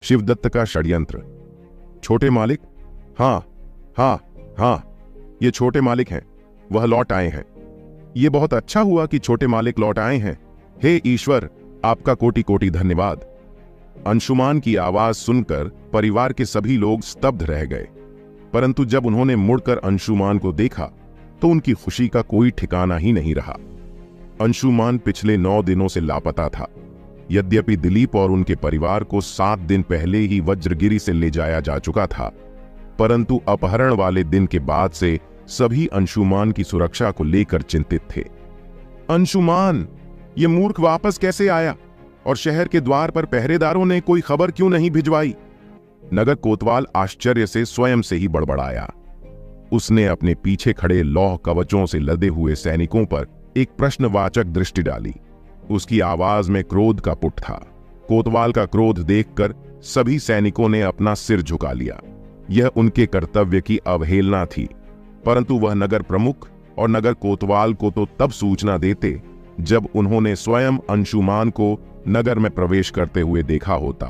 शिवदत्त का षड्यंत्र। छोटे मालिक? हाँ हाँ हाँ, ये छोटे मालिक हैं, वह लौट आए हैं। ये बहुत अच्छा हुआ कि छोटे मालिक लौट आए हैं। हे ईश्वर, आपका कोटि कोटि धन्यवाद। अंशुमान की आवाज सुनकर परिवार के सभी लोग स्तब्ध रह गए, परंतु जब उन्होंने मुड़कर अंशुमान को देखा तो उनकी खुशी का कोई ठिकाना ही नहीं रहा। अंशुमान पिछले 9 दिनों से लापता था। यद्यपि दिलीप और उनके परिवार को 7 दिन पहले ही वज्रगिरी से ले जाया जा चुका था, परंतु अपहरण वाले दिन के बाद से सभी अंशुमान की सुरक्षा को लेकर चिंतित थे। अंशुमान, ये मूर्ख वापस कैसे आया? और शहर के द्वार पर पहरेदारों ने कोई खबर क्यों नहीं भिजवाई? नगर कोतवाल आश्चर्य से स्वयं से ही बड़बड़ाया। उसने अपने पीछे खड़े लौह कवचों से लदे हुए सैनिकों पर एक प्रश्नवाचक दृष्टि डाली। उसकी आवाज में क्रोध का पुट था। कोतवाल का क्रोध देखकर सभी सैनिकों ने अपना सिर झुका लिया। यह उनके कर्तव्य की अवहेलना थी, परंतु वह नगर प्रमुख और नगर कोतवाल को तो तब सूचना देते जब उन्होंने स्वयं अंशुमान को नगर में प्रवेश करते हुए देखा होता।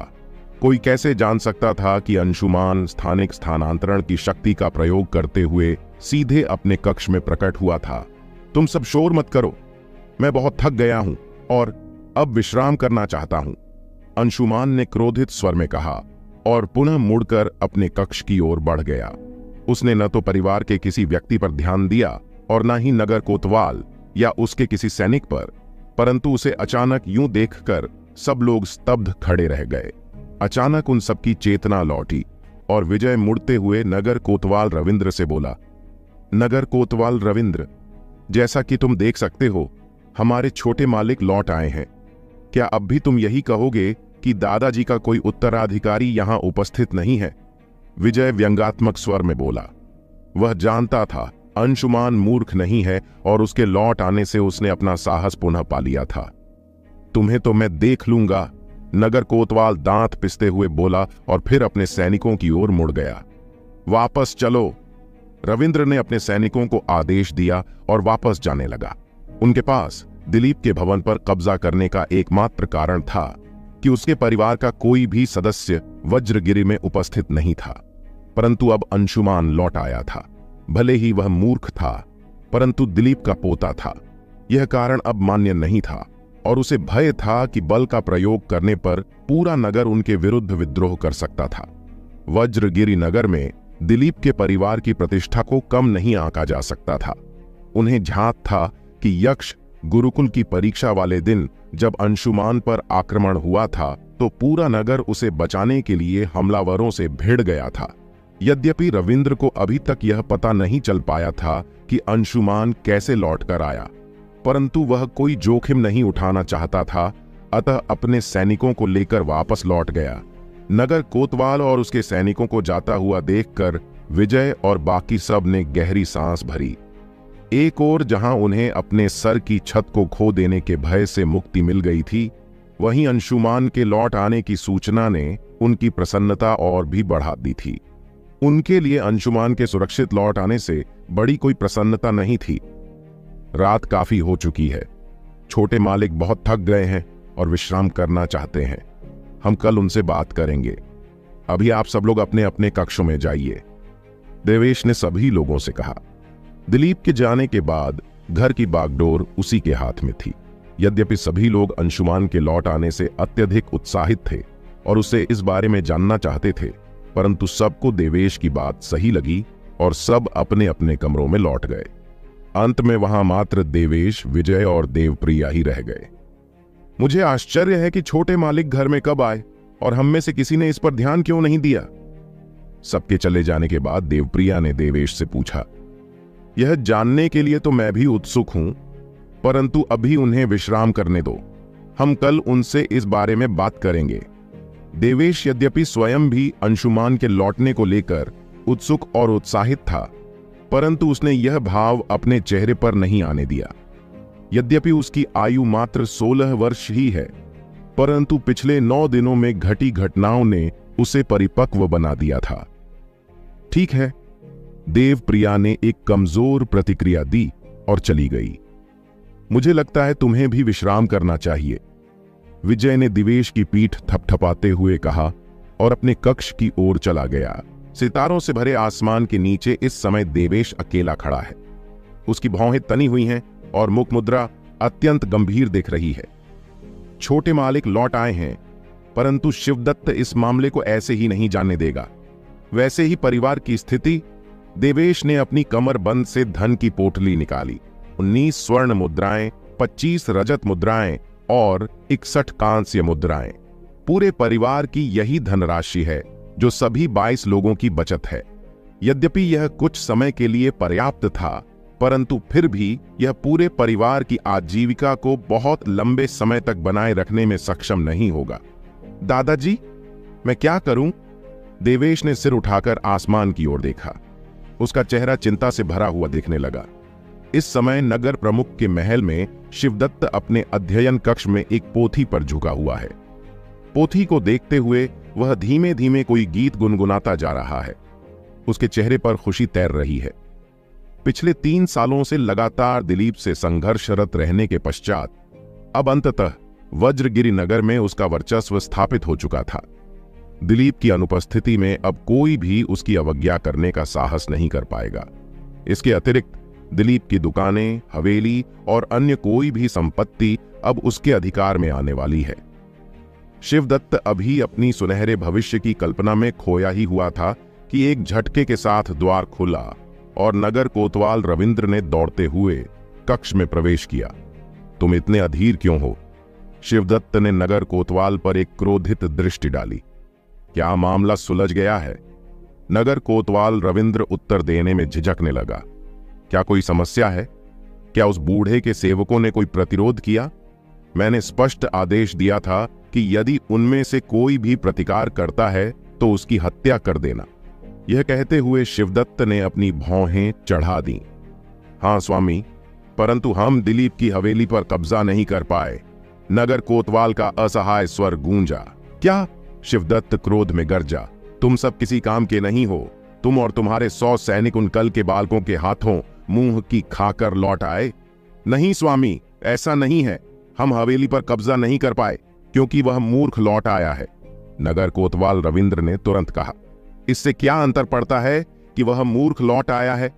कोई कैसे जान सकता था कि अंशुमान स्थानिक स्थानांतरण की शक्ति का प्रयोग करते हुए सीधे अपने कक्ष में प्रकट हुआ था। तुम सब शोर मत करो, मैं बहुत थक गया हूं और अब विश्राम करना चाहता हूं, अंशुमान ने क्रोधित स्वर में कहा और पुनः मुड़कर अपने कक्ष की ओर बढ़ गया। उसने न तो परिवार के किसी व्यक्ति पर ध्यान दिया और न ही नगर कोतवाल या उसके किसी सैनिक पर, परंतु उसे अचानक यूं देखकर सब लोग स्तब्ध खड़े रह गए। अचानक उन सबकी चेतना लौटी और विजय मुड़ते हुए नगर कोतवाल रविंद्र से बोला, नगर कोतवाल रविंद्र, जैसा कि तुम देख सकते हो, हमारे छोटे मालिक लौट आए हैं। क्या अब भी तुम यही कहोगे कि दादाजी का कोई उत्तराधिकारी यहां उपस्थित नहीं है? विजय व्यंग्यात्मक स्वर में बोला। वह जानता था अंशुमान मूर्ख नहीं है और उसके लौट आने से उसने अपना साहस पुनः पा लिया था। तुम्हें तो मैं देख लूंगा, नगर कोतवाल दांत पिसते हुए बोला और फिर अपने सैनिकों की ओर मुड़ गया। वापस चलो, रविंद्र ने अपने सैनिकों को आदेश दिया और वापस जाने लगा। उनके पास दिलीप के भवन पर कब्जा करने का एकमात्र कारण था कि उसके परिवार का कोई भी सदस्य वज्रगिरी में उपस्थित नहीं था, परंतु अब अंशुमान लौट आया था। भले ही वह मूर्ख था, परंतु दिलीप का पोता था। यह कारण अब मान्य नहीं था और उसे भय था कि बल का प्रयोग करने पर पूरा नगर उनके विरुद्ध विद्रोह कर सकता था। वज्रगिरी नगर में दिलीप के परिवार की प्रतिष्ठा को कम नहीं आंका जा सकता था। उन्हें झांक था कि यक्ष गुरुकुल की परीक्षा वाले दिन जब अंशुमान पर आक्रमण हुआ था तो पूरा नगर उसे बचाने के लिए हमलावरों से भिड़ गया था। यद्यपि रविंद्र को अभी तक यह पता नहीं चल पाया था कि अंशुमान कैसे लौटकर आया, परंतु वह कोई जोखिम नहीं उठाना चाहता था, अतः अपने सैनिकों को लेकर वापस लौट गया। नगर कोतवाल और उसके सैनिकों को जाता हुआ देखकर विजय और बाकी सब ने गहरी सांस भरी। एक ओर जहां उन्हें अपने सर की छत को खो देने के भय से मुक्ति मिल गई थी, वहीं अंशुमान के लौट आने की सूचना ने उनकी प्रसन्नता और भी बढ़ा दी थी। उनके लिए अंशुमान के सुरक्षित लौट आने से बड़ी कोई प्रसन्नता नहीं थी। रात काफी हो चुकी है, छोटे मालिक बहुत थक गए हैं और विश्राम करना चाहते हैं। हम कल उनसे बात करेंगे। अभी आप सब लोग अपने अपने कक्षों में जाइए, देवेश ने सभी लोगों से कहा। दिलीप के जाने के बाद घर की बागडोर उसी के हाथ में थी। यद्यपि सभी लोग अंशुमान के लौट आने से अत्यधिक उत्साहित थे और उसे इस बारे में जानना चाहते थे, परंतु सबको देवेश की बात सही लगी और सब अपने अपने कमरों में लौट गए। अंत में वहां मात्र देवेश, विजय और देवप्रिया ही रह गए। मुझे आश्चर्य है कि छोटे मालिक घर में कब आए और हम में से किसी ने इस पर ध्यान क्यों नहीं दिया? सबके चले जाने के बाद देवप्रिया ने देवेश से पूछा। यह जानने के लिए तो मैं भी उत्सुक हूं, परंतु अभी उन्हें विश्राम करने दो। हम कल उनसे इस बारे में बात करेंगे। देवेश यद्यपि स्वयं भी अंशुमान के लौटने को लेकर उत्सुक और उत्साहित था, परंतु उसने यह भाव अपने चेहरे पर नहीं आने दिया। यद्यपि उसकी आयु मात्र 16 वर्ष ही है, परंतु पिछले 9 दिनों में घटी घटनाओं ने उसे परिपक्व बना दिया था। ठीक है, देवप्रिया ने एक कमजोर प्रतिक्रिया दी और चली गई। मुझे लगता है तुम्हें भी विश्राम करना चाहिए, विजय ने दिवेश की पीठ थपथपाते हुए कहा और अपने कक्ष की ओर चला गया। सितारों से भरे आसमान के नीचे इस समय देवेश अकेला खड़ा है। उसकी भौहें तनी हुई हैं और मुख मुद्रा अत्यंत गंभीर दिख रही है। छोटे मालिक लौट आए हैं, परंतु शिवदत्त इस मामले को ऐसे ही नहीं जाने देगा। वैसे ही परिवार की स्थिति। देवेश ने अपनी कमरबंद से धन की पोटली निकाली। 19 स्वर्ण मुद्राएं, 25 रजत मुद्राएं और 61 कांस्य मुद्राएं। पूरे परिवार की यही धनराशि है जो सभी 22 लोगों की बचत है। यद्यपि यह कुछ समय के लिए पर्याप्त था, परंतु फिर भी यह पूरे परिवार की आजीविका को बहुत लंबे समय तक बनाए रखने में सक्षम नहीं होगा। दादाजी, मैं क्या करूं? देवेश ने सिर उठाकर आसमान की ओर देखा। उसका चेहरा चिंता से भरा हुआ दिखने लगा। इस समय नगर प्रमुख के महल में शिवदत्त अपने अध्ययन कक्ष में एक पोथी पर झुका हुआ है। पोथी को देखते हुए वह धीमे धीमे कोई गीत गुनगुनाता जा रहा है। उसके चेहरे पर खुशी तैर रही है। पिछले 3 सालों से लगातार दिलीप से संघर्षरत रहने के पश्चात अब अंततः वज्रगिरी नगर में उसका वर्चस्व स्थापित हो चुका था। दिलीप की अनुपस्थिति में अब कोई भी उसकी अवज्ञा करने का साहस नहीं कर पाएगा। इसके अतिरिक्त दिलीप की दुकानें, हवेली और अन्य कोई भी संपत्ति अब उसके अधिकार में आने वाली है। शिवदत्त अभी अपनी सुनहरे भविष्य की कल्पना में खोया ही हुआ था कि एक झटके के साथ द्वार खुला और नगर कोतवाल रविंद्र ने दौड़ते हुए कक्ष में प्रवेश किया। तुम इतने अधीर क्यों हो? शिवदत्त ने नगर कोतवाल पर एक क्रोधित दृष्टि डाली। क्या मामला सुलझ गया है? नगर कोतवाल रविंद्र उत्तर देने में झिझकने लगा। क्या कोई समस्या है? क्या उस बूढ़े के सेवकों ने कोई प्रतिरोध किया? मैंने स्पष्ट आदेश दिया था कि यदि उनमें से कोई भी प्रतिकार करता है तो उसकी हत्या कर देना। यह कहते हुए शिवदत्त ने अपनी भौहें चढ़ा दी। हाँ स्वामी, परंतु हम दिलीप की हवेली पर कब्जा नहीं कर पाए। नगर कोतवाल का असहाय स्वर गूंजा। क्या? शिवदत्त क्रोध में गरजा। तुम सब किसी काम के नहीं हो। तुम और तुम्हारे 100 सैनिक उन कल के बालकों के हाथों मुंह की खाकर लौट आए। नहीं स्वामी, ऐसा नहीं है। हम हवेली पर कब्जा नहीं कर पाए क्योंकि वह मूर्ख लौट आया है। नगर कोतवाल रविंद्र ने तुरंत कहा। इससे क्या अंतर पड़ता है कि वह मूर्ख लौट आया है?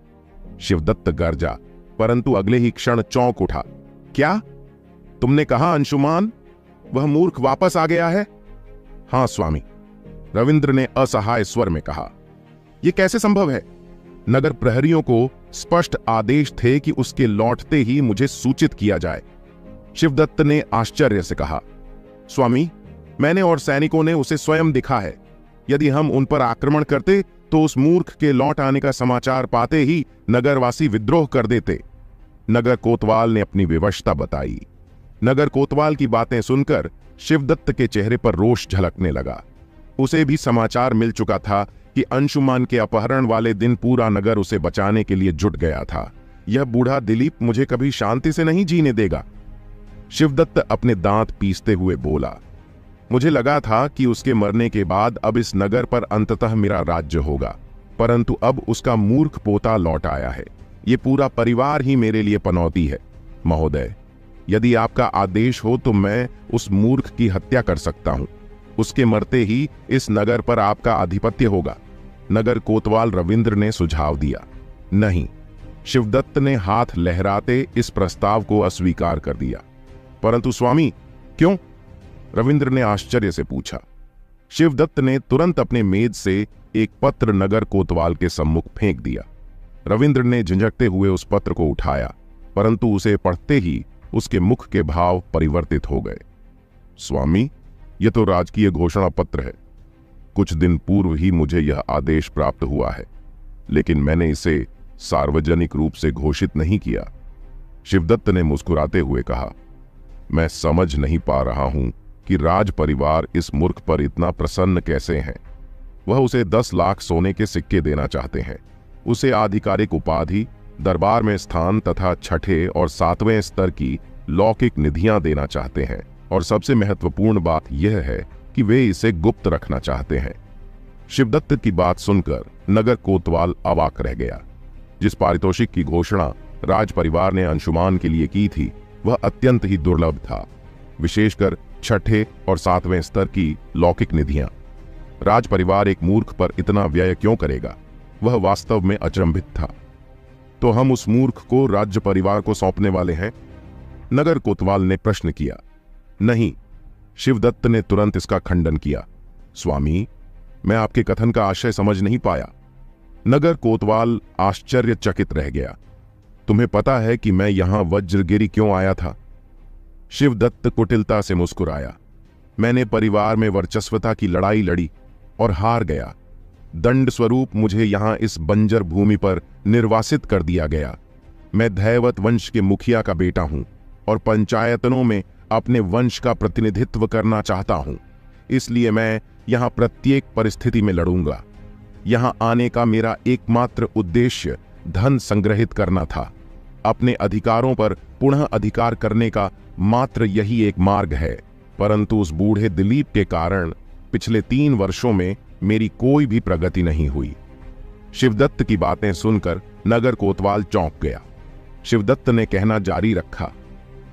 शिवदत्त गरजा, परंतु अगले ही क्षण चौंक उठा। क्या तुमने कहा अंशुमान, वह मूर्ख वापस आ गया है? हां स्वामी, रविंद्र ने असहाय स्वर में कहा। यह कैसे संभव है? नगर प्रहरियों को स्पष्ट आदेश थे कि उसके लौटते ही मुझे सूचित किया जाए। शिवदत्त ने आश्चर्य से कहा। स्वामी, मैंने और सैनिकों ने उसे स्वयं दिखा है। यदि हम उन पर आक्रमण करते तो उस मूर्ख के लौट आने का समाचार पाते ही नगरवासी विद्रोह कर देते। नगर कोतवाल ने अपनी विवशता बताई। नगर कोतवाल की बातें सुनकर शिवदत्त के चेहरे पर रोष झलकने लगा। उसे भी समाचार मिल चुका था कि अंशुमान के अपहरण वाले दिन पूरा नगर उसे बचाने के लिए जुट गया था। यह बूढ़ा दिलीप मुझे कभी शांति से नहीं जीने देगा। शिवदत्त अपने दांत पीसते हुए बोला। मुझे लगा था कि उसके मरने के बाद अब इस नगर पर अंततः मेरा राज्य होगा, परंतु अब उसका मूर्ख पोता लौट आया है। ये पूरा परिवार ही मेरे लिए पनौती है। महोदय, यदि आपका आदेश हो तो मैं उस मूर्ख की हत्या कर सकता हूं। उसके मरते ही इस नगर पर आपका आधिपत्य होगा। नगर कोतवाल रविंद्र ने सुझाव दिया। नहीं, शिवदत्त ने हाथ लहराते इस प्रस्ताव को अस्वीकार कर दिया। परंतु स्वामी, क्यों? रविंद्र ने आश्चर्य से पूछा। शिवदत्त ने तुरंत अपने मेज से एक पत्र नगर कोतवाल के सम्मुख फेंक दिया। रविंद्र ने झंझकते हुए उस पत्र को उठाया, परंतु उसे पढ़ते ही उसके मुख के भाव परिवर्तित हो गए। स्वामी, यह तो राजकीय घोषणा पत्र है। कुछ दिन पूर्व ही मुझे यह आदेश प्राप्त हुआ है, लेकिन मैंने इसे सार्वजनिक रूप से घोषित नहीं किया। शिवदत्त ने मुस्कुराते हुए कहा। मैं समझ नहीं पा रहा हूं कि राज परिवार इस मूर्ख पर इतना प्रसन्न कैसे हैं। वह उसे 10 लाख सोने के सिक्के देना चाहते हैं, उसे आधिकारिक उपाधि, दरबार में स्थान तथा 6ठे और 7वें स्तर की लौकिक निधियां देना चाहते हैं, और सबसे महत्वपूर्ण बात यह है कि वे इसे गुप्त रखना चाहते हैं। शिवदत्त की बात सुनकर नगर कोतवाल अवाक रह गया। जिस पारितोषिक की घोषणा राज परिवार ने अंशुमान के लिए की थी वह अत्यंत ही दुर्लभ था, विशेषकर 6ठे और 7वें स्तर की लौकिक निधियां। राज परिवार एक मूर्ख पर इतना व्यय क्यों करेगा? वह वास्तव में अचंभित था। तो हम उस मूर्ख को राज्य परिवार को सौंपने वाले हैं? नगर कोतवाल ने प्रश्न किया। नहीं, शिवदत्त ने तुरंत इसका खंडन किया। स्वामी, मैं आपके कथन का आशय समझ नहीं पाया। नगर कोतवाल आश्चर्यचकित रह गया। तुम्हें पता है कि मैं यहां वज्रगिरी क्यों आया था? शिवदत्त कुटिलता से मुस्कुराया। मैंने परिवार में वर्चस्वता की लड़ाई लड़ी और हार गया। दंड स्वरूप मुझे यहां इस बंजर भूमि पर निर्वासित कर दिया गया। मैं धैवत वंश के मुखिया का बेटा हूं और पंचायतनों में अपने वंश का प्रतिनिधित्व करना चाहता हूं। इसलिए मैं यहां प्रत्येक परिस्थिति में लड़ूंगा। यहां आने का मेरा एकमात्र उद्देश्य धन संग्रहित करना था। अपने अधिकारों पर पुनः अधिकार करने का मात्र यही एक मार्ग है। परंतु उस बूढ़े दिलीप के कारण पिछले 3 वर्षों में मेरी कोई भी प्रगति नहीं हुई। शिवदत्त की बातें सुनकर नगर कोतवाल चौंक गया। शिवदत्त ने कहना जारी रखा,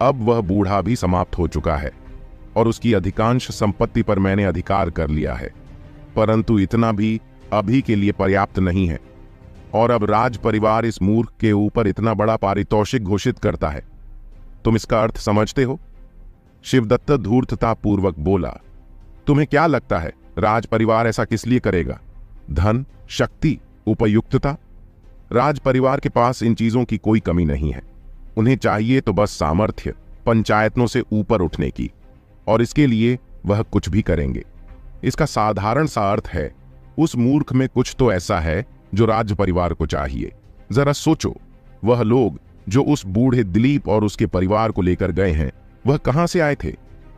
अब वह बूढ़ा भी समाप्त हो चुका है और उसकी अधिकांश संपत्ति पर मैंने अधिकार कर लिया है। परंतु इतना भी अभी के लिए पर्याप्त नहीं है और अब राज परिवार इस मूर्ख के ऊपर इतना बड़ा पारितोषिक घोषित करता है। तुम इसका अर्थ समझते हो? शिवदत्त धूर्ततापूर्वक बोला। तुम्हें क्या लगता है राज परिवार ऐसा किस लिए करेगा? धन, शक्ति, उपयुक्तता? राज परिवार के पास इन चीजों की कोई कमी नहीं है। उन्हें चाहिए तो बस सामर्थ्य, पंचायतों से ऊपर उठने की, और इसके लिए वह कुछ भी करेंगे। इसका साधारण सा अर्थ है, उस मूर्ख में कुछ तो ऐसा है जो राज परिवार को चाहिए। जरा सोचो, वह लोग जो उस बूढ़े दिलीप और उसके परिवार को लेकर गए हैं, वह कहां से आए थे?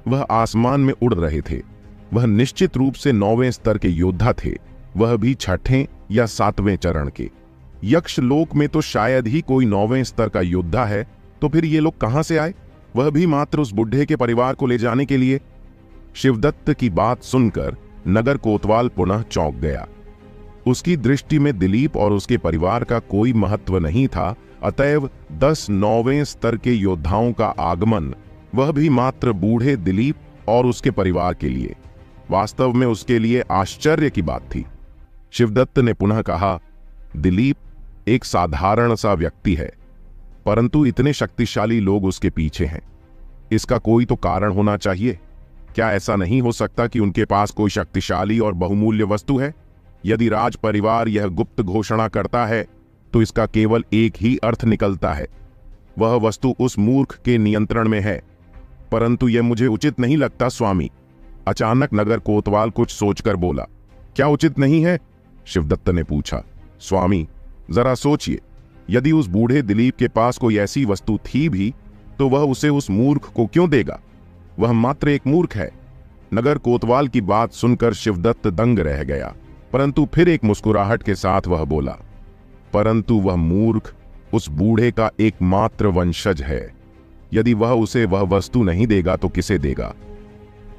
वह आसमान में उड़ रहे थे। वह निश्चित रूप से 9वें स्तर के योद्धा थे, वह भी 6ठे या 7वें चरण के। यक्ष लोक में तो शायद ही कोई 9वें स्तर का योद्धा है, तो फिर ये लोग कहां से आए? वह भी मात्र उस बुढ़े के परिवार को ले जाने के लिए। शिवदत्त की बात सुनकर नगर कोतवाल पुनः चौंक गया। उसकी दृष्टि में दिलीप और उसके परिवार का कोई महत्व नहीं था, अतएव 10 9वें स्तर के योद्धाओं का आगमन, वह भी मात्र बूढ़े दिलीप और उसके परिवार के लिए, वास्तव में उसके लिए आश्चर्य की बात थी। शिवदत्त ने पुनः कहा, दिलीप एक साधारण सा व्यक्ति है, परंतु इतने शक्तिशाली लोग उसके पीछे हैं। इसका कोई तो कारण होना चाहिए। क्या ऐसा नहीं हो सकता कि उनके पास कोई शक्तिशाली और बहुमूल्य वस्तु है? यदि राज परिवार यह गुप्त घोषणा करता है तो इसका केवल एक ही अर्थ निकलता है, वह वस्तु उस मूर्ख के नियंत्रण में है। परंतु यह मुझे उचित नहीं लगता स्वामी। अचानक नगर कोतवाल कुछ सोचकर बोला। क्या उचित नहीं है? शिवदत्त ने पूछा। स्वामी, जरा सोचिए, यदि उस बूढ़े दिलीप के पास कोई ऐसी वस्तु थी भी तो वह उसे उस मूर्ख को क्यों देगा? वह मात्र एक मूर्ख है। नगर कोतवाल की बात सुनकर शिवदत्त दंग रह गया, परंतु फिर एक मुस्कुराहट के साथ वह बोला, परंतु वह मूर्ख उस बूढ़े का एकमात्र वंशज है। यदि वह उसे वह वस्तु नहीं देगा तो किसे देगा?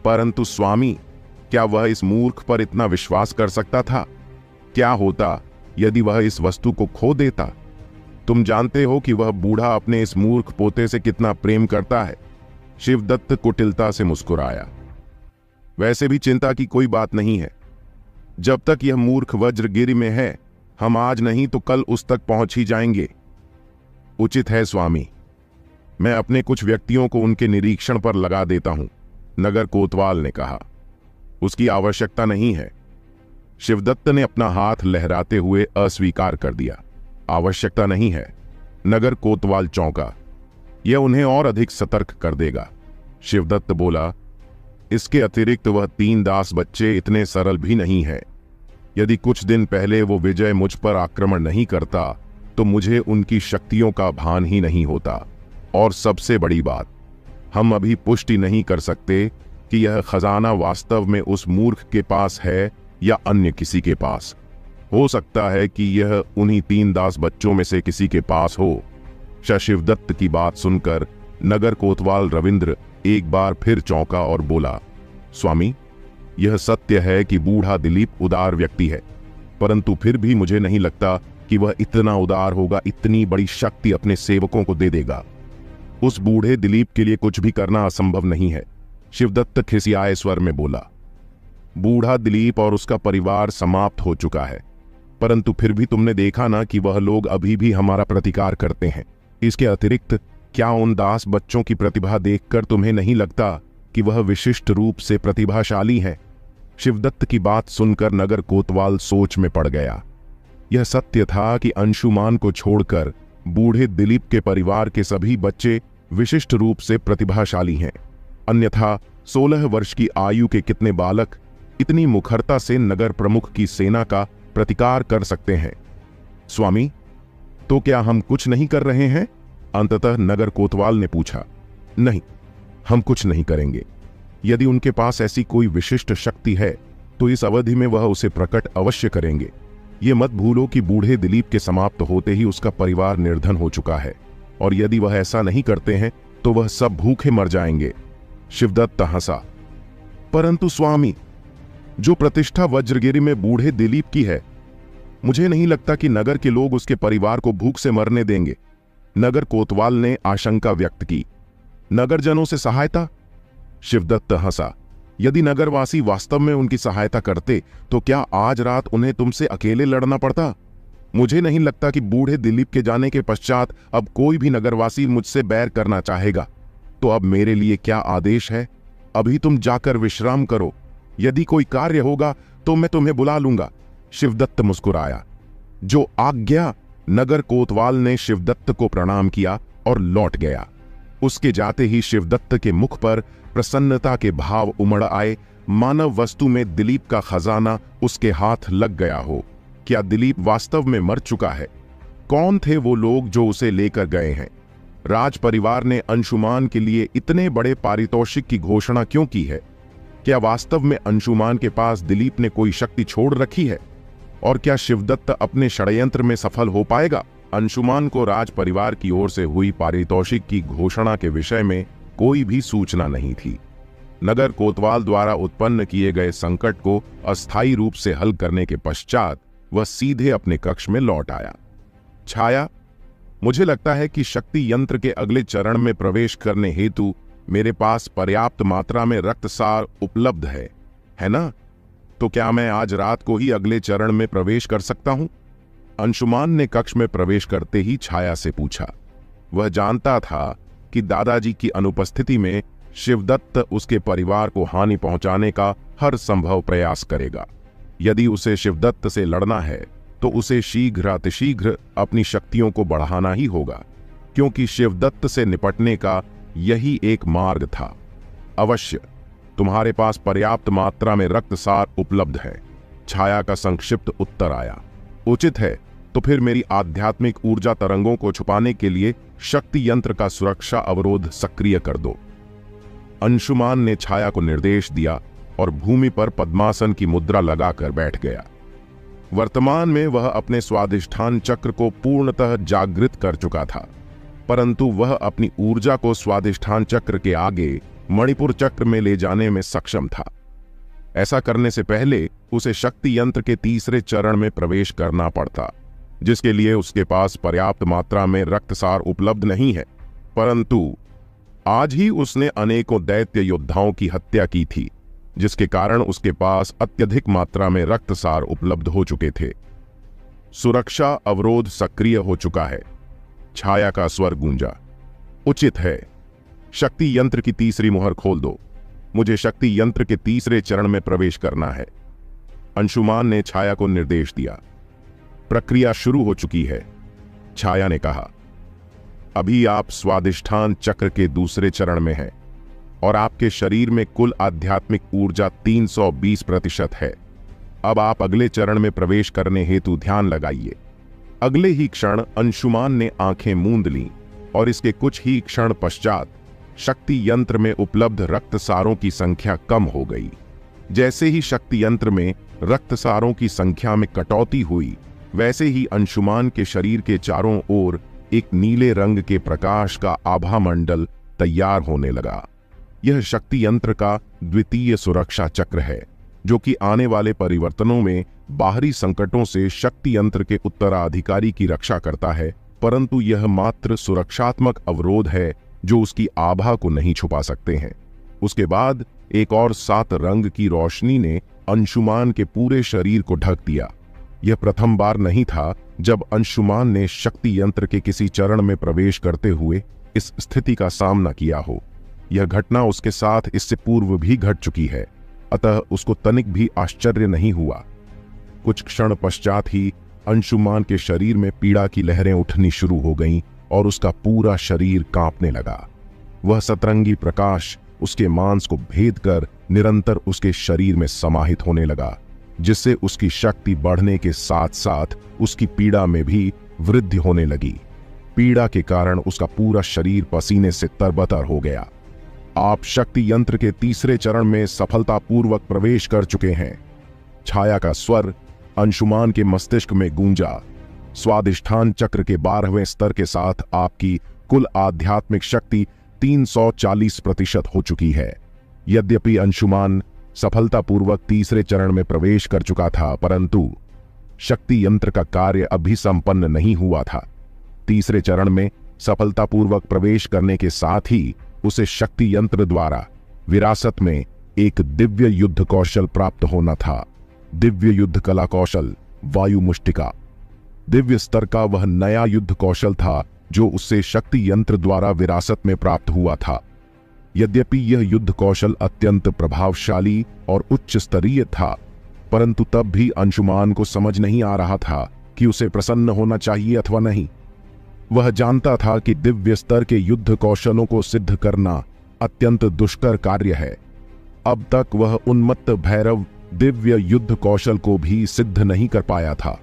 परंतु स्वामी, क्या वह इस मूर्ख पर इतना विश्वास कर सकता था? क्या होता यदि वह इस वस्तु को खो देता? तुम जानते हो कि वह बूढ़ा अपने इस मूर्ख पोते से कितना प्रेम करता है। शिवदत्त कुटिलता से मुस्कुराया। वैसे भी चिंता की कोई बात नहीं है। जब तक यह मूर्ख वज्रगिरी में है, हम आज नहीं तो कल उस तक पहुंच ही जाएंगे। उचित है स्वामी, मैं अपने कुछ व्यक्तियों को उनके निरीक्षण पर लगा देता हूं, नगर कोतवाल ने कहा। उसकी आवश्यकता नहीं है। शिवदत्त ने अपना हाथ लहराते हुए अस्वीकार कर दिया। आवश्यकता नहीं है। नगर कोतवाल चौंका। यह उन्हें और अधिक सतर्क कर देगा। शिवदत्त बोला, इसके अतिरिक्त वह 3 दास बच्चे इतने सरल भी नहीं है। यदि कुछ दिन पहले वो विजय मुझ पर आक्रमण नहीं करता तो मुझे उनकी शक्तियों का भान ही नहीं होता। और सबसे बड़ी बात, हम अभी पुष्टि नहीं कर सकते कि यह खजाना वास्तव में उस मूर्ख के पास है या अन्य किसी के पास। हो सकता है कि यह उन्हीं 3 दास बच्चों में से किसी के पास हो। शिवदत्त की बात सुनकर नगर कोतवाल रविंद्र एक बार फिर चौंका और बोला, स्वामी, यह सत्य है कि बूढ़ा दिलीप उदार व्यक्ति है, परंतु फिर भी मुझे नहीं लगता कि वह इतना उदार होगा, इतनी बड़ी शक्ति अपने सेवकों को दे देगा। उस बूढ़े दिलीप के लिए कुछ भी करना असंभव नहीं है। शिवदत्त खिसियाए स्वर में बोला। बूढ़ा दिलीप और उसका परिवार समाप्त हो चुका है, परंतु फिर भी तुमने देखा ना कि वह लोग अभी भी हमारा प्रतिकार करते हैं। इसके अतिरिक्त क्या उन दास बच्चों की प्रतिभा देखकर तुम्हें नहीं लगता कि वह विशिष्ट रूप से प्रतिभाशाली हैं? शिवदत्त की बात सुनकर नगर कोतवाल सोच में पड़ गया। यह सत्य था कि अंशुमान को छोड़कर बूढ़े दिलीप के परिवार के सभी बच्चे विशिष्ट रूप से प्रतिभाशाली हैं, अन्यथा 16 वर्ष की आयु के कितने बालक इतनी मुखरता से नगर प्रमुख की सेना का प्रतिकार कर सकते हैं? स्वामी, तो क्या हम कुछ नहीं कर रहे हैं? अंततः नगर कोतवाल ने पूछा। नहीं, हम कुछ नहीं करेंगे। यदि उनके पास ऐसी कोई विशिष्ट शक्ति है तो इस अवधि में वह उसे प्रकट अवश्य करेंगे। ये मत भूलो कि बूढ़े दिलीप के समाप्त होते ही उसका परिवार निर्धन हो चुका है, और यदि वह ऐसा नहीं करते हैं तो वह सब भूखे मर जाएंगे। शिवदत्त हंसा। परंतु स्वामी, जो प्रतिष्ठा वज्रगिरी में बूढ़े दिलीप की है, मुझे नहीं लगता कि नगर के लोग उसके परिवार को भूख से मरने देंगे। नगर कोतवाल ने आशंका व्यक्त की। नगरजनों से सहायता? शिवदत्त हंसा। यदि नगरवासी वास्तव में उनकी सहायता करते तो क्या आज रात उन्हें तुमसे अकेले लड़ना पड़ता? मुझे नहीं लगता कि बूढ़े दिलीप के जाने के पश्चात अब कोई भी नगरवासी मुझसे बैर करना चाहेगा। तो अब मेरे लिए क्या आदेश है? अभी तुम जाकर विश्राम करो। यदि कोई कार्य होगा तो मैं तुम्हें बुला लूंगा। शिवदत्त मुस्कुराया। जो आज्ञा। नगर कोतवाल ने शिवदत्त को प्रणाम किया और लौट गया। उसके जाते ही शिवदत्त के मुख पर प्रसन्नता के भाव उमड़ आए, मानव वस्तु में दिलीप का खजाना उसके हाथ लग गया हो। क्या दिलीप वास्तव में मर चुका है? कौन थे वो लोग जो उसे लेकर गए हैं? राज परिवार ने अंशुमान के लिए इतने बड़े पारितोषिक की घोषणा क्यों की है? क्या वास्तव में अंशुमान के पास दिलीप ने कोई शक्ति छोड़ रखी है? और क्या शिवदत्त अपने षड्यंत्र में सफल हो पाएगा? अंशुमान को राज परिवार की ओर से हुई पारितोषिक की घोषणा के विषय में कोई भी सूचना नहीं थी। नगर कोतवाल द्वारा उत्पन्न किए गए संकट को अस्थायी रूप से हल करने के पश्चात वह सीधे अपने कक्ष में लौट आया। छाया, मुझे लगता है कि शक्ति यंत्र के अगले चरण में प्रवेश करने हेतु मेरे पास पर्याप्त मात्रा में रक्तसार उपलब्ध है ना? तो क्या मैं आज रात को ही अगले चरण में प्रवेश कर सकता हूं? अंशुमान ने कक्ष में प्रवेश करते ही छाया से पूछा। वह जानता था कि दादाजी की अनुपस्थिति में शिवदत्त उसके परिवार को हानि पहुंचाने का हर संभव प्रयास करेगा। यदि उसे शिवदत्त से लड़ना है तो उसे शीघ्रातिशीघ्र अपनी शक्तियों को बढ़ाना ही होगा, क्योंकि शिवदत्त से निपटने का यही एक मार्ग था। अवश्य, तुम्हारे पास पर्याप्त मात्रा में रक्तसार उपलब्ध है, छाया का संक्षिप्त उत्तर आया। उचित है, तो फिर मेरी आध्यात्मिक ऊर्जा तरंगों को छुपाने के लिए शक्ति यंत्र का सुरक्षा अवरोध सक्रिय कर दो। अंशुमान ने छाया को निर्देश दिया और भूमि पर पद्मासन की मुद्रा लगाकर बैठ गया। वर्तमान में वह अपने स्वादिष्ठान चक्र को पूर्णतः जागृत कर चुका था, परंतु वह अपनी ऊर्जा को स्वादिष्ठान चक्र के आगे मणिपुर चक्र में ले जाने में सक्षम था। ऐसा करने से पहले उसे शक्ति यंत्र के तीसरे चरण में प्रवेश करना पड़ता, जिसके लिए उसके पास पर्याप्त मात्रा में रक्तसार उपलब्ध नहीं है। परंतु आज ही उसने अनेकों दैत्य योद्धाओं की हत्या की थी, जिसके कारण उसके पास अत्यधिक मात्रा में रक्तसार उपलब्ध हो चुके थे। सुरक्षा अवरोध सक्रिय हो चुका है। छाया का स्वर गूंजा। उचित है, शक्ति यंत्र की तीसरी मुहर खोल दो। मुझे शक्ति यंत्र के तीसरे चरण में प्रवेश करना है। अंशुमान ने छाया को निर्देश दिया। प्रक्रिया शुरू हो चुकी है, छाया ने कहा। अभी आप स्वादिष्ठान चक्र के दूसरे चरण में हैं और आपके शरीर में कुल आध्यात्मिक ऊर्जा 320% है। अब आप अगले चरण में प्रवेश करने हेतु ध्यान लगाइए। अगले ही क्षण अंशुमान ने आंखें मूंद लीं और इसके कुछ ही क्षण पश्चात शक्ति यंत्र में उपलब्ध रक्तसारों की संख्या कम हो गई। जैसे ही शक्ति यंत्र में रक्तसारों की संख्या में कटौती हुई, वैसे ही अंशुमान के शरीर के चारों ओर एक नीले रंग के प्रकाश का आभा मंडल तैयार होने लगा। यह शक्ति यंत्र का द्वितीय सुरक्षा चक्र है, जो कि आने वाले परिवर्तनों में बाहरी संकटों से शक्ति यंत्र के उत्तराधिकारी की रक्षा करता है, परंतु यह मात्र सुरक्षात्मक अवरोध है जो उसकी आभा को नहीं छुपा सकते हैं। उसके बाद एक और 7 रंग की रोशनी ने अंशुमान के पूरे शरीर को ढक दिया। यह प्रथम बार नहीं था जब अंशुमान ने शक्ति यंत्र के किसी चरण में प्रवेश करते हुए इस स्थिति का सामना किया हो। यह घटना उसके साथ इससे पूर्व भी घट चुकी है, अतः उसको तनिक भी आश्चर्य नहीं हुआ। कुछ क्षण पश्चात ही अंशुमान के शरीर में पीड़ा की लहरें उठनी शुरू हो गईं और उसका पूरा शरीर कांपने लगा। वह सतरंगी प्रकाश उसके मांस को भेद कर निरंतर उसके शरीर में समाहित होने लगा, जिससे उसकी शक्ति बढ़ने के साथ साथ उसकी पीड़ा में भी वृद्धि होने लगी। पीड़ा के कारण उसका पूरा शरीर पसीने से तरबतर हो गया। आप शक्ति यंत्र के तीसरे चरण में सफलतापूर्वक प्रवेश कर चुके हैं। छाया का स्वर अंशुमान के मस्तिष्क में गूंजा। स्वादिष्ठान चक्र के 12वें स्तर के साथ आपकी कुल आध्यात्मिक शक्ति 340% हो चुकी है। यद्यपि अंशुमान सफलतापूर्वक तीसरे चरण में प्रवेश कर चुका था, परंतु शक्ति यंत्र का कार्य अभी संपन्न नहीं हुआ था। तीसरे चरण में सफलतापूर्वक प्रवेश करने के साथ ही उसे शक्ति यंत्र द्वारा विरासत में एक दिव्य युद्ध कौशल प्राप्त होना था। दिव्य युद्ध कला कौशल वायु मुष्टिका। दिव्य स्तर का वह नया युद्ध कौशल था जो उससे शक्ति यंत्र द्वारा विरासत में प्राप्त हुआ था। यद्यपि यह युद्ध कौशल अत्यंत प्रभावशाली और उच्च स्तरीय था, परंतु तब भी अंशुमान को समझ नहीं आ रहा था कि उसे प्रसन्न होना चाहिए अथवा नहीं। वह जानता था कि दिव्य स्तर के युद्ध कौशलों को सिद्ध करना अत्यंत दुष्कर कार्य है। अब तक वह उन्मत्त भैरव दिव्य युद्ध कौशल को भी सिद्ध नहीं कर पाया था।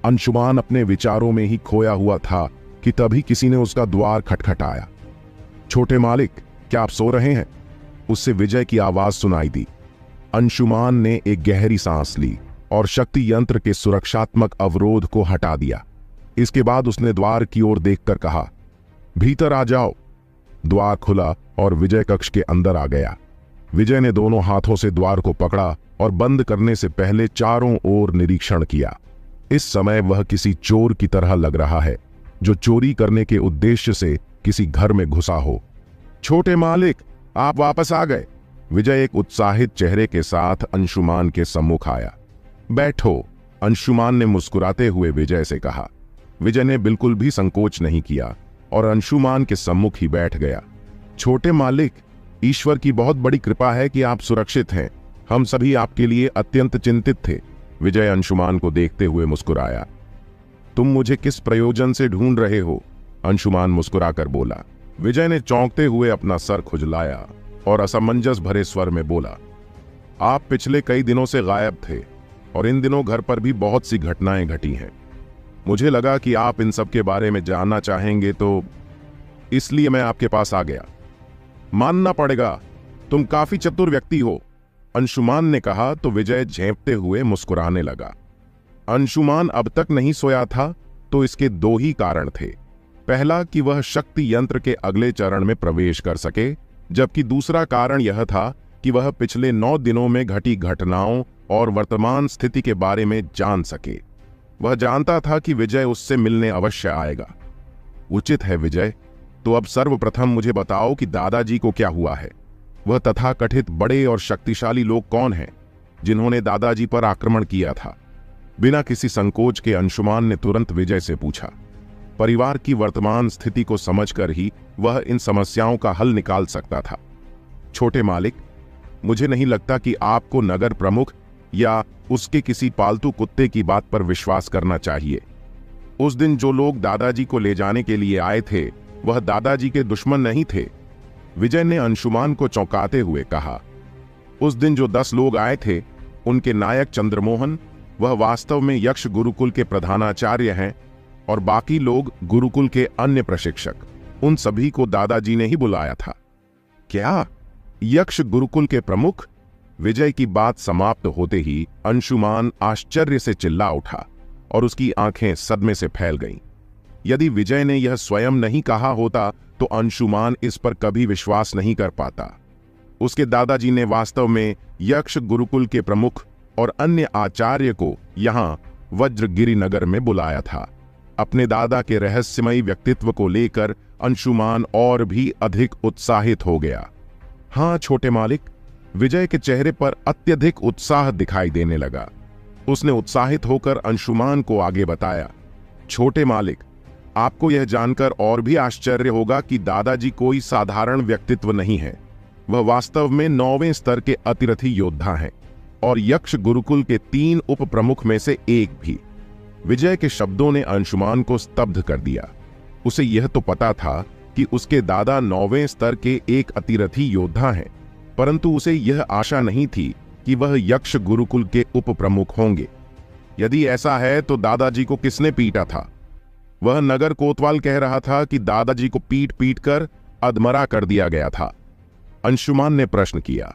अंशुमान अपने विचारों में ही खोया हुआ था कि तभी किसी ने उसका द्वार खटखटाया। छोटे मालिक, क्या आप सो रहे हैं? उससे विजय की आवाज सुनाई दी। अंशुमान ने एक गहरी सांस ली और शक्ति यंत्र के सुरक्षात्मक अवरोध को हटा दिया। इसके बाद उसने द्वार की ओर देखकर कहा, भीतर आ जाओ। द्वार खुला और विजय कक्ष के अंदर आ गया। विजय ने दोनों हाथों से द्वार को पकड़ा और बंद करने से पहले चारों ओर निरीक्षण किया। इस समय वह किसी चोर की तरह लग रहा है जो चोरी करने के उद्देश्य से किसी घर में घुसा हो। छोटे मालिक, आप वापस आ गए। विजय एक उत्साहित चेहरे के साथ अंशुमान के सम्मुख आया। बैठो, अंशुमान ने मुस्कुराते हुए विजय से कहा। विजय ने बिल्कुल भी संकोच नहीं किया और अंशुमान के सम्मुख ही बैठ गया। छोटे मालिक, ईश्वर की बहुत बड़ी कृपा है कि आप सुरक्षित हैं। हम सभी आपके लिए अत्यंत चिंतित थे। विजय अंशुमान को देखते हुए मुस्कुराया। तुम मुझे किस प्रयोजन से ढूंढ रहे हो? अंशुमान मुस्कुराकर बोला। विजय ने चौंकते हुए अपना सर खुजलाया और असमंजस भरे स्वर में बोला, आप पिछले कई दिनों से गायब थे और इन दिनों घर पर भी बहुत सी घटनाएं घटी हैं। मुझे लगा कि आप इन सब के बारे में जानना चाहेंगे, तो इसलिए मैं आपके पास आ गया। मानना पड़ेगा, तुम काफी चतुर व्यक्ति हो, अंशुमान ने कहा तो विजय झेंपते हुए मुस्कुराने लगा। अंशुमान अब तक नहीं सोया था, तो इसके दो ही कारण थे। पहला कि वह शक्ति यंत्र के अगले चरण में प्रवेश कर सके, जबकि दूसरा कारण यह था कि वह पिछले 9 दिनों में घटी घटनाओं और वर्तमान स्थिति के बारे में जान सके। वह जानता था कि विजय उससे मिलने अवश्य आएगा। उचित है विजय, तो अब सर्वप्रथम मुझे बताओ कि दादाजी को क्या हुआ है। वह तथाकथित बड़े और शक्तिशाली लोग कौन हैं जिन्होंने दादाजी पर आक्रमण किया था? बिना किसी संकोच के अंशुमान ने तुरंत विजय से पूछा। परिवार की वर्तमान स्थिति को समझकर ही वह इन समस्याओं का हल निकाल सकता था। छोटे मालिक, मुझे नहीं लगता कि आपको नगर प्रमुख या उसके किसी पालतू कुत्ते की बात पर विश्वास करना चाहिए। उस दिन जो लोग दादाजी को ले जाने के लिए आए थे, वह दादाजी के दुश्मन नहीं थे। विजय ने अंशुमान को चौंकाते हुए कहा। उस दिन जो 10 लोग आए थे, उनके नायक चंद्रमोहन, वह वास्तव में यक्ष गुरुकुल के प्रधानाचार्य हैं, और बाकी लोग गुरुकुल के अन्य प्रशिक्षक। उन सभी को दादाजी ने ही बुलाया था। क्या? यक्ष गुरुकुल के प्रमुख? विजय की बात समाप्त होते ही अंशुमान आश्चर्य से चिल्ला उठा और उसकी आंखें सदमे से फैल गईं। यदि विजय ने यह स्वयं नहीं कहा होता तो अंशुमान इस पर कभी विश्वास नहीं कर पाता। उसके दादाजी ने वास्तव में यक्ष गुरुकुल के प्रमुख और अन्य आचार्य को यहां वज्रगिरी नगर में बुलाया था। अपने दादा के रहस्यमयी व्यक्तित्व को लेकर अंशुमान और भी अधिक उत्साहित हो गया। हाँ छोटे मालिक, विजय के चेहरे पर अत्यधिक उत्साह दिखाई देने लगा। उसने उत्साहित होकर अंशुमान को आगे बताया, छोटे मालिक, आपको यह जानकर और भी आश्चर्य होगा कि दादाजी कोई साधारण व्यक्तित्व नहीं है। वह वास्तव में 9वें स्तर के अतिरथी योद्धा हैं और यक्ष गुरुकुल के 3 उप प्रमुख में से एक भी। विजय के शब्दों ने अंशुमान को स्तब्ध कर दिया। उसे यह तो पता था कि उसके दादा 9वें स्तर के एक अतिरथी योद्धा हैं, परंतु उसे यह आशा नहीं थी कि वह यक्ष गुरुकुल के उप प्रमुख होंगे। यदि ऐसा है तो दादाजी को किसने पीटा था? वह नगर कोतवाल कह रहा था कि दादाजी को पीट पीट कर अधमरा कर दिया गया था। अंशुमान ने प्रश्न किया।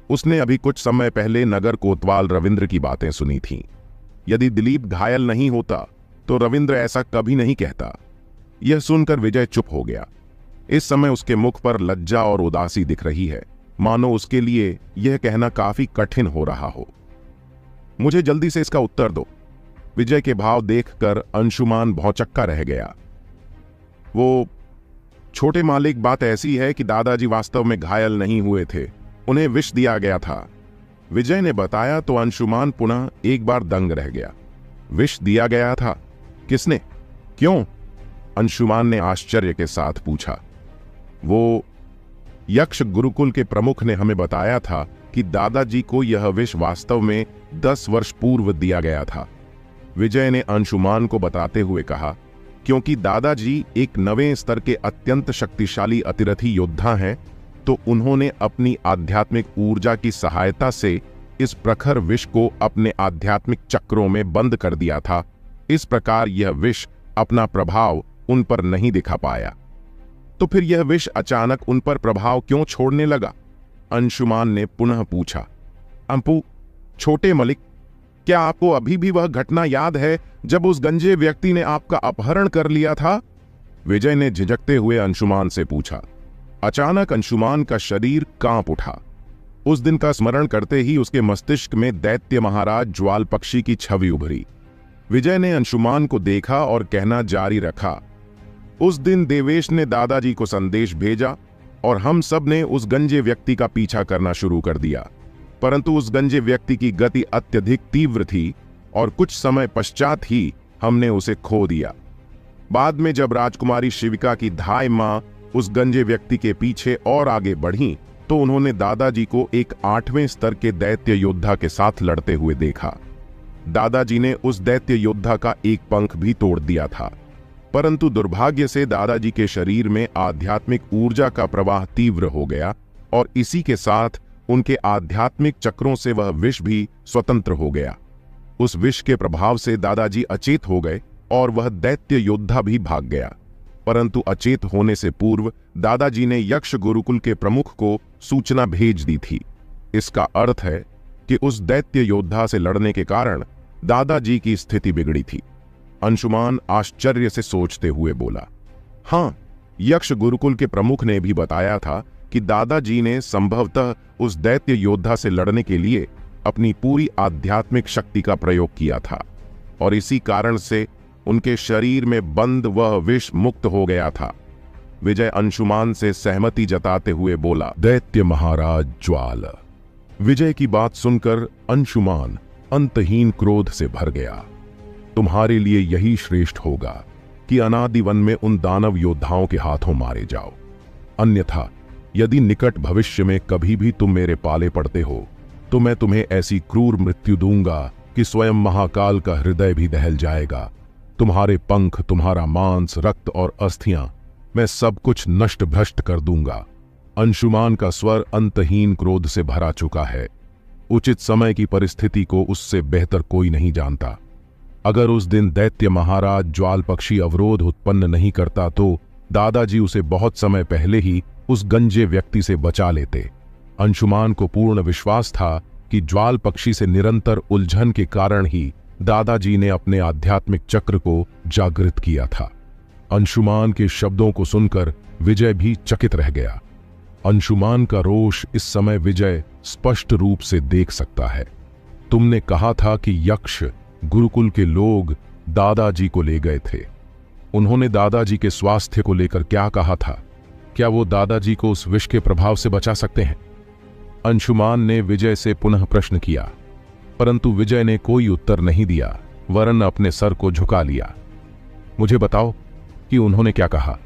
उसने अभी कुछ समय पहले नगर कोतवाल रविंद्र की बातें सुनी थीं। यदि दिलीप घायल नहीं होता तो रविंद्र ऐसा कभी नहीं कहता। यह सुनकर विजय चुप हो गया। इस समय उसके मुख पर लज्जा और उदासी दिख रही है, मानो उसके लिए यह कहना काफी कठिन हो रहा हो। मुझे जल्दी से इसका उत्तर दो। विजय के भाव देखकर अंशुमान भौचक्का रह गया। वो, छोटे मालिक, बात ऐसी है कि दादाजी वास्तव में घायल नहीं हुए थे, उन्हें विष दिया गया था। विजय ने बताया तो अंशुमान पुनः एक बार दंग रह गया। विष दिया गया था? किसने? क्यों? अंशुमान ने आश्चर्य के साथ पूछा। वो यक्ष गुरुकुल के प्रमुख ने हमें बताया था कि दादाजी को यह विष वास्तव में 10 वर्ष पूर्व दिया गया था। विजय ने अंशुमान को बताते हुए कहा, क्योंकि दादाजी एक 9वें स्तर के अत्यंत शक्तिशाली अतिरथी योद्धा हैं, तो उन्होंने अपनी आध्यात्मिक ऊर्जा की सहायता से इस प्रखर विष को अपने आध्यात्मिक चक्रों में बंद कर दिया था। इस प्रकार यह विष अपना प्रभाव उन पर नहीं दिखा पाया। तो फिर यह विष अचानक उन पर प्रभाव क्यों छोड़ने लगा? अंशुमान ने पुनः पूछा। अंपु, छोटे मलिक, क्या आपको अभी भी वह घटना याद है जब उस गंजे व्यक्ति ने आपका अपहरण कर लिया था? विजय ने झिझकते हुए अंशुमान से पूछा। अचानक अंशुमान का शरीर कांप उठा। उस दिन का स्मरण करते ही उसके मस्तिष्क में दैत्य महाराज ज्वाल पक्षी की छवि उभरी। विजय ने अंशुमान को देखा और कहना जारी रखा, उस दिन देवेश ने दादाजी को संदेश भेजा और हम सब ने उस गंजे व्यक्ति का पीछा करना शुरू कर दिया, परंतु उस गंजे व्यक्ति की गति अत्यधिक तीव्र थी और कुछ समय पश्चात ही हमने उसे खो दिया। बाद में जब राजकुमारी शिविका की धाय मां उस गंजे व्यक्ति के पीछे और आगे बढ़ी तो उन्होंने दादाजी को एक 8वें स्तर के दैत्य योद्धा के साथ लड़ते हुए देखा। दादाजी ने उस दैत्य योद्धा का एक पंख भी तोड़ दिया था, परंतु दुर्भाग्य से दादाजी के शरीर में आध्यात्मिक ऊर्जा का प्रवाह तीव्र हो गया और इसी के साथ उनके आध्यात्मिक चक्रों से वह विष भी स्वतंत्र हो गया। उस विष के प्रभाव से दादाजी अचेत हो गए और वह दैत्य योद्धा भी भाग गया, परंतु अचेत होने से पूर्व दादाजी ने यक्ष गुरुकुल के प्रमुख को सूचना भेज दी थी। इसका अर्थ है कि उस दैत्य योद्धा से लड़ने के कारण दादाजी की स्थिति बिगड़ी थी। अंशुमान आश्चर्य से सोचते हुए बोला, हां, यक्ष गुरुकुल के प्रमुख ने भी बताया था कि दादाजी ने संभवतः उस दैत्य योद्धा से लड़ने के लिए अपनी पूरी आध्यात्मिक शक्ति का प्रयोग किया था और इसी कारण से उनके शरीर में बंद वह विष मुक्त हो गया था। विजय अंशुमान से सहमति जताते हुए बोला, दैत्य महाराज ज्वाल। विजय की बात सुनकर अंशुमान अंतहीन क्रोध से भर गया। तुम्हारे लिए यही श्रेष्ठ होगा कि अनादि वन में उन दानव योद्धाओं के हाथों मारे जाओ, अन्यथा यदि निकट भविष्य में कभी भी तुम मेरे पाले पड़ते हो तो मैं तुम्हें ऐसी क्रूर मृत्यु दूंगा कि स्वयं महाकाल का हृदय भी दहल जाएगा। तुम्हारे पंख, तुम्हारा मांस, रक्त और अस्थियां, मैं सब कुछ नष्ट भ्रष्ट कर दूंगा। अंशुमान का स्वर अंतहीन क्रोध से भरा चुका है। उचित समय की परिस्थिति को उससे बेहतर कोई नहीं जानता। अगर उस दिन दैत्य महाराज ज्वाल पक्षी अवरोध उत्पन्न नहीं करता तो दादाजी उसे बहुत समय पहले ही उस गंजे व्यक्ति से बचा लेते। अंशुमान को पूर्ण विश्वास था कि ज्वाल पक्षी से निरंतर उलझन के कारण ही दादाजी ने अपने आध्यात्मिक चक्र को जागृत किया था। अंशुमान के शब्दों को सुनकर विजय भी चकित रह गया। अंशुमान का रोष इस समय विजय स्पष्ट रूप से देख सकता है। तुमने कहा था कि यक्ष गुरुकुल के लोग दादाजी को ले गए थे। उन्होंने दादाजी के स्वास्थ्य को लेकर क्या कहा था? क्या वो दादाजी को उस विष के प्रभाव से बचा सकते हैं? अंशुमान ने विजय से पुनः प्रश्न किया, परंतु विजय ने कोई उत्तर नहीं दिया, वरन अपने सर को झुका लिया। मुझे बताओ कि उन्होंने क्या कहा?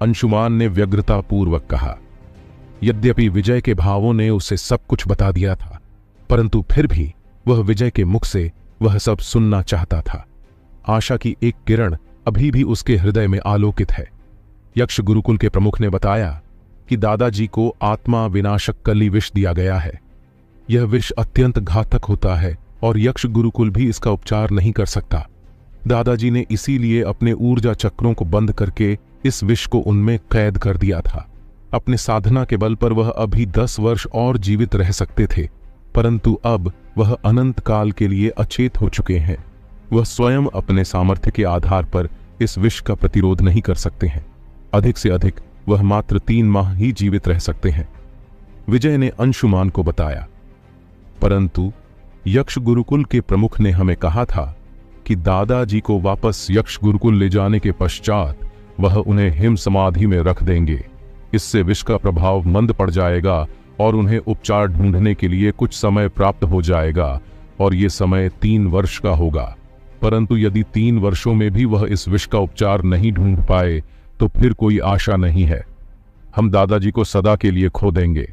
अंशुमान ने व्यग्रतापूर्वक कहा। यद्यपि विजय के भावों ने उसे सब कुछ बता दिया था, परंतु फिर भी वह विजय के मुख से वह सब सुनना चाहता था। आशा की एक किरण अभी भी उसके हृदय में आलोकित है। यक्ष गुरुकुल के प्रमुख ने बताया कि दादाजी को आत्मा विनाशक कली विष दिया गया है। यह विष अत्यंत घातक होता है और यक्ष गुरुकुल भी इसका उपचार नहीं कर सकता। दादाजी ने इसीलिए अपने ऊर्जा चक्रों को बंद करके इस विष को उनमें कैद कर दिया था। अपने साधना के बल पर वह अभी 10 वर्ष और जीवित रह सकते थे, परंतु अब वह अनंत काल के लिए अचेत हो चुके हैं। वह स्वयं अपने सामर्थ्य के आधार पर इस विष का प्रतिरोध नहीं कर सकते हैं। अधिक से अधिक वह मात्र 3 माह ही जीवित रह सकते हैं, विजय ने अंशुमान को बताया। परंतु यक्ष गुरुकुल के प्रमुख ने हमें कहा था कि दादाजी को वापस यक्ष गुरुकुल ले जाने के पश्चात वह उन्हें हिम समाधि में रख देंगे। इससे विष का प्रभाव मंद पड़ जाएगा और उन्हें उपचार ढूंढने के लिए कुछ समय प्राप्त हो जाएगा, और ये समय 3 वर्ष का होगा। परंतु यदि 3 वर्षों में भी वह इस विष का उपचार नहीं ढूंढ पाए तो फिर कोई आशा नहीं है। हम दादाजी को सदा के लिए खो देंगे।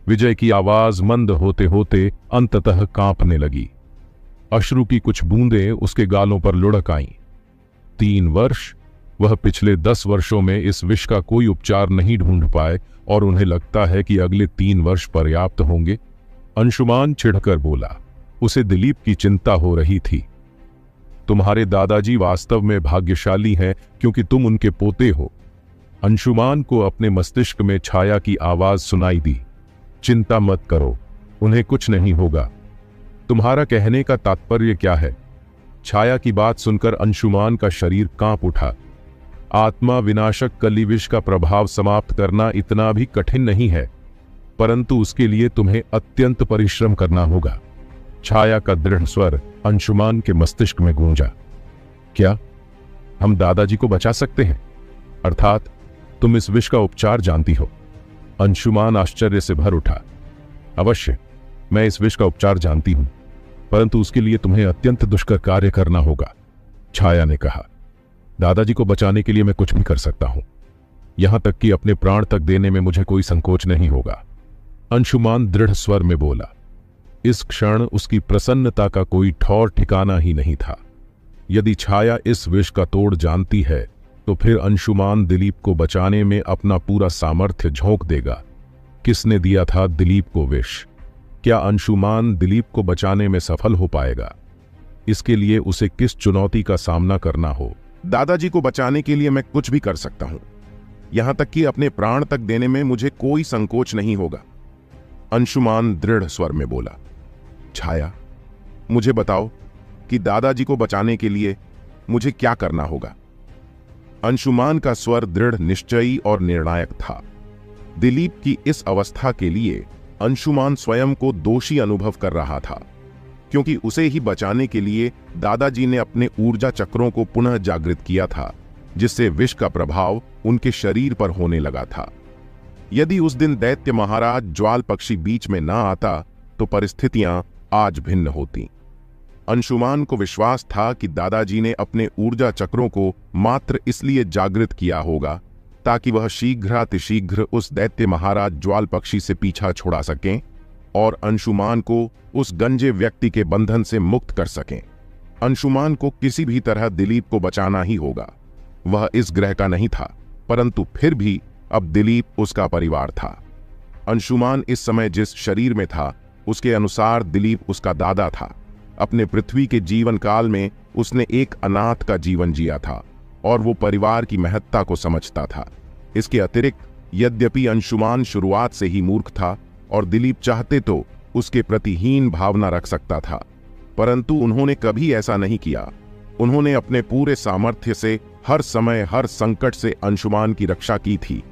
विजय की आवाज मंद होते होते अंततः कांपने लगी। अश्रु की कुछ बूंदें उसके गालों पर लुढ़क आईं। 3 वर्ष? वह पिछले 10 वर्षों में इस विष का कोई उपचार नहीं ढूंढ पाए और उन्हें लगता है कि अगले 3 वर्ष पर्याप्त होंगे? अंशुमान चिढ़कर बोला। उसे दिलीप की चिंता हो रही थी। तुम्हारे दादाजी वास्तव में भाग्यशाली हैं क्योंकि तुम उनके पोते हो। अंशुमान को अपने मस्तिष्क में छाया की आवाज सुनाई दी। चिंता मत करो, उन्हें कुछ नहीं होगा। तुम्हारा कहने का तात्पर्य क्या है? छाया की बात सुनकर अंशुमान का शरीर कांप उठा। आत्मा विनाशक कली विष का प्रभाव समाप्त करना इतना भी कठिन नहीं है, परंतु उसके लिए तुम्हें अत्यंत परिश्रम करना होगा। छाया का दृढ़ स्वर अंशुमान के मस्तिष्क में गूंजा। क्या हम दादाजी को बचा सकते हैं? अर्थात तुम इस विष का उपचार जानती हो? अंशुमान आश्चर्य से भर उठा। अवश्य, मैं इस विष का उपचार जानती हूं, परंतु उसके लिए तुम्हें अत्यंत दुष्कर कार्य करना होगा, छाया ने कहा। दादाजी को बचाने के लिए मैं कुछ भी कर सकता हूं, यहां तक कि अपने प्राण तक देने में मुझे कोई संकोच नहीं होगा, अंशुमान दृढ़ स्वर में बोला। इस क्षण उसकी प्रसन्नता का कोई ठौर ठिकाना ही नहीं था। यदि छाया इस विष का तोड़ जानती है तो फिर अंशुमान दिलीप को बचाने में अपना पूरा सामर्थ्य झोंक देगा। किसने दिया था दिलीप को विष? क्या अंशुमान दिलीप को बचाने में सफल हो पाएगा? इसके लिए उसे किस चुनौती का सामना करना हो? दादाजी को बचाने के लिए मैं कुछ भी कर सकता हूं, यहां तक कि अपने प्राण तक देने में मुझे कोई संकोच नहीं होगा, अंशुमान दृढ़ स्वर में बोला। छाया, मुझे बताओ कि दादाजी को बचाने के लिए मुझे क्या करना होगा? अंशुमान का स्वर दृढ़, निश्चयी और निर्णायक था। दिलीप की इस अवस्था के लिए अंशुमान स्वयं को दोषी अनुभव कर रहा था, क्योंकि उसे ही बचाने के लिए दादाजी ने अपने ऊर्जा चक्रों को पुनः जागृत किया था, जिससे विष का प्रभाव उनके शरीर पर होने लगा था। यदि उस दिन दैत्य महाराज ज्वाल पक्षी बीच में ना आता तो परिस्थितियां आज भिन्न होती। अंशुमान को विश्वास था कि दादाजी ने अपने ऊर्जा चक्रों को मात्र इसलिए जागृत किया होगा ताकि वह शीघ्रातिशीघ्र उस दैत्य महाराज ज्वाल पक्षी से पीछा छुड़ा सकें और अंशुमान को उस गंजे व्यक्ति के बंधन से मुक्त कर सकें। अंशुमान को किसी भी तरह दिलीप को बचाना ही होगा। वह इस ग्रह का नहीं था, परंतु फिर भी अब दिलीप उसका परिवार था। अंशुमान इस समय जिस शरीर में था उसके अनुसार दिलीप उसका दादा था। अपने पृथ्वी के जीवन काल में उसने एक अनाथ का जीवन जिया था और वो परिवार की महत्ता को समझता था। इसके अतिरिक्त यद्यपि अंशुमान शुरुआत से ही मूर्ख था और दिलीप चाहते तो उसके प्रति हीन भावना रख सकता था, परंतु उन्होंने कभी ऐसा नहीं किया। उन्होंने अपने पूरे सामर्थ्य से हर समय हर संकट से अंशुमान की रक्षा की थी।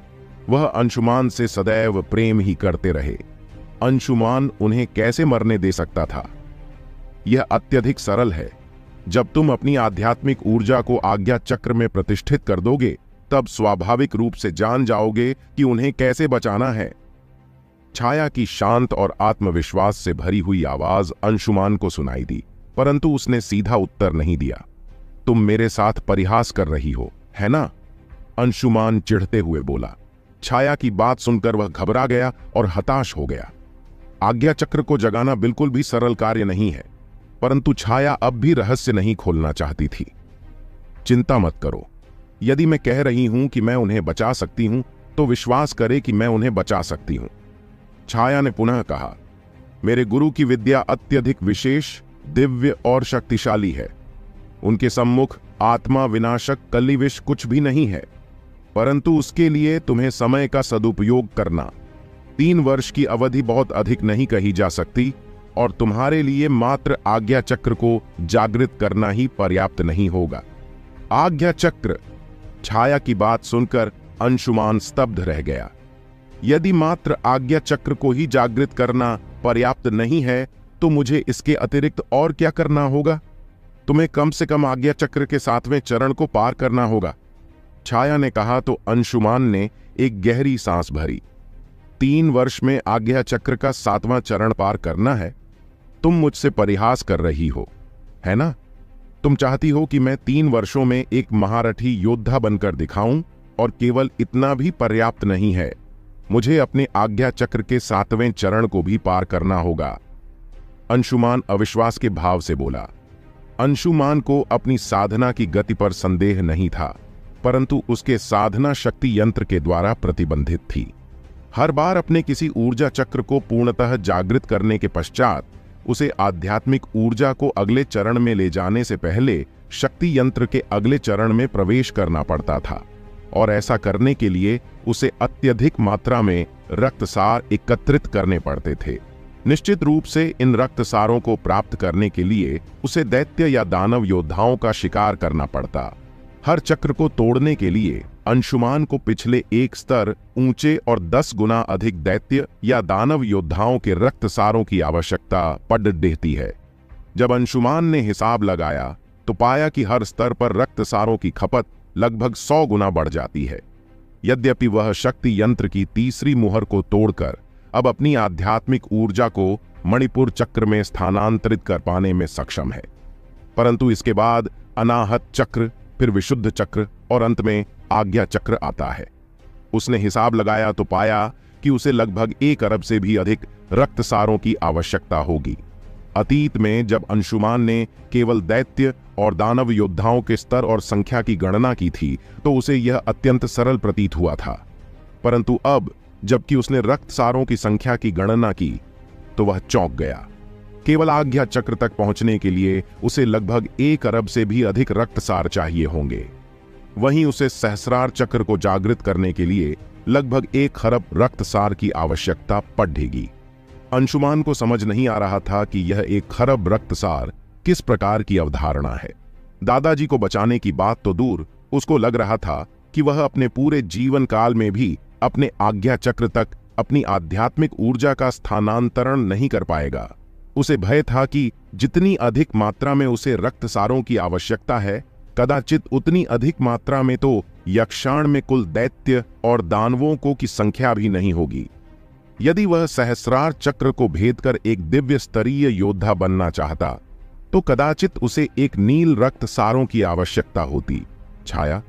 वह अंशुमान से सदैव प्रेम ही करते रहे। अंशुमान उन्हें कैसे मरने दे सकता था? यह अत्यधिक सरल है। जब तुम अपनी आध्यात्मिक ऊर्जा को आज्ञा चक्र में प्रतिष्ठित कर दोगे, तब स्वाभाविक रूप से जान जाओगे कि उन्हें कैसे बचाना है। छाया की शांत और आत्मविश्वास से भरी हुई आवाज अंशुमान को सुनाई दी, परंतु उसने सीधा उत्तर नहीं दिया। तुम मेरे साथ परिहास कर रही हो, है ना? अंशुमान चिढ़ते हुए बोला। छाया की बात सुनकर वह घबरा गया और हताश हो गया। आज्ञा चक्र को जगाना बिल्कुल भी सरल कार्य नहीं है, परंतु छाया अब भी रहस्य नहीं खोलना चाहती थी। चिंता मत करो, यदि मैं कह रही हूं कि मैं उन्हें बचा सकती हूं, तो विश्वास करे कि मैं उन्हें बचा सकती हूं। छाया ने पुनः कहा, मेरे गुरु की विद्या अत्यधिक विशेष, दिव्य और शक्तिशाली है। उनके सम्मुख आत्मा विनाशक कलिविष कुछ भी नहीं है, परंतु उसके लिए तुम्हें समय का सदुपयोग करना। 3 वर्ष की अवधि बहुत अधिक नहीं कही जा सकती, और तुम्हारे लिए मात्र आज्ञा चक्र को जागृत करना ही पर्याप्त नहीं होगा। आज्ञा चक्र? छाया की बात सुनकर अंशुमान स्तब्ध रह गया। यदि मात्र आज्ञा चक्र को ही जागृत करना पर्याप्त नहीं है, तो मुझे इसके अतिरिक्त और क्या करना होगा? तुम्हें कम से कम आज्ञा चक्र के 7वें चरण को पार करना होगा। छाया ने कहा तो अंशुमान ने एक गहरी सांस भरी। 3 वर्ष में आज्ञा चक्र का 7वां चरण पार करना है? तुम मुझसे परिहास कर रही हो, है ना? तुम चाहती हो कि मैं 3 वर्षों में एक महारथी योद्धा बनकर दिखाऊं, और केवल इतना भी पर्याप्त नहीं है, मुझे अपने आज्ञा चक्र के 7वें चरण को भी पार करना होगा। अंशुमान अविश्वास के भाव से बोला। अंशुमान को अपनी साधना की गति पर संदेह नहीं था, परंतु उसके साधना शक्ति यंत्र के द्वारा प्रतिबंधित थी। हर बार अपने किसी ऊर्जा चक्र को पूर्णतः जागृत करने के पश्चात उसे आध्यात्मिक ऊर्जा को अगले चरण में ले जाने से पहले शक्ति यंत्र के अगले चरण में प्रवेश करना पड़ता था, और ऐसा करने के लिए उसे अत्यधिक मात्रा में रक्तसार एकत्रित करने पड़ते थे। निश्चित रूप से इन रक्तसारों को प्राप्त करने के लिए उसे दैत्य या दानव योद्धाओं का शिकार करना पड़ता। हर चक्र को तोड़ने के लिए अंशुमान को पिछले 1 स्तर ऊंचे और 10 गुना अधिक दैत्य या दानव योद्धाओं के रक्तसारों की आवश्यकता पड़ देती है। जब अंशुमान ने हिसाब लगाया तो पाया कि हर स्तर पर रक्तसारों की खपत लगभग 100 गुना बढ़ जाती है। यद्यपि वह शक्ति यंत्र की तीसरी मुहर को तोड़कर अब अपनी आध्यात्मिक ऊर्जा को मणिपुर चक्र में स्थानांतरित कर पाने में सक्षम है, परंतु इसके बाद अनाहत चक्र, फिर विशुद्ध चक्र और अंत में आज्ञा चक्र आता है। उसने हिसाब लगाया तो पाया कि उसे लगभग 1 अरब से भी अधिक रक्तसारों की आवश्यकता होगी। अतीत में जब अंशुमान ने केवल दैत्य और दानव योद्धाओं के स्तर और संख्या की गणना की थी तो उसे यह अत्यंत सरल प्रतीत हुआ था, परंतु अब जबकि उसने रक्तसारों की संख्या की गणना की तो वह चौंक गया। केवल आज्ञा चक्र तक पहुंचने के लिए उसे लगभग 1 अरब से भी अधिक रक्तसार चाहिए होंगे। वहीं उसे सहस्रार चक्र को जागृत करने के लिए लगभग 1 खरब रक्तसार की आवश्यकता पड़ेगी। अंशुमान को समझ नहीं आ रहा था कि यह 1 खरब रक्तसार किस प्रकार की अवधारणा है। दादाजी को बचाने की बात तो दूर, उसको लग रहा था कि वह अपने पूरे जीवन काल में भी अपने आज्ञा चक्र तक अपनी आध्यात्मिक ऊर्जा का स्थानांतरण नहीं कर पाएगा। उसे भय था कि जितनी अधिक मात्रा में उसे रक्तसारों की आवश्यकता है, कदाचित उतनी अधिक मात्रा में तो यक्षाण में कुल दैत्य और दानवों को की संख्या भी नहीं होगी। यदि वह सहस्रार चक्र को भेद कर एक दिव्य स्तरीय योद्धा बनना चाहता तो कदाचित उसे एक नील रक्तसारों की आवश्यकता होती। छाया,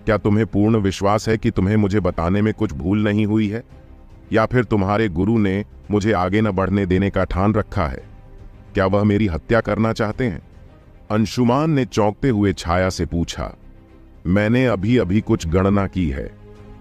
क्या तुम्हें पूर्ण विश्वास है कि तुम्हें मुझे बताने में कुछ भूल नहीं हुई है, या फिर तुम्हारे गुरु ने मुझे आगे न बढ़ने देने का ठान रखा है? क्या वह मेरी हत्या करना चाहते हैं? अंशुमान ने चौंकते हुए छाया से पूछा। मैंने अभी अभी कुछ गणना की है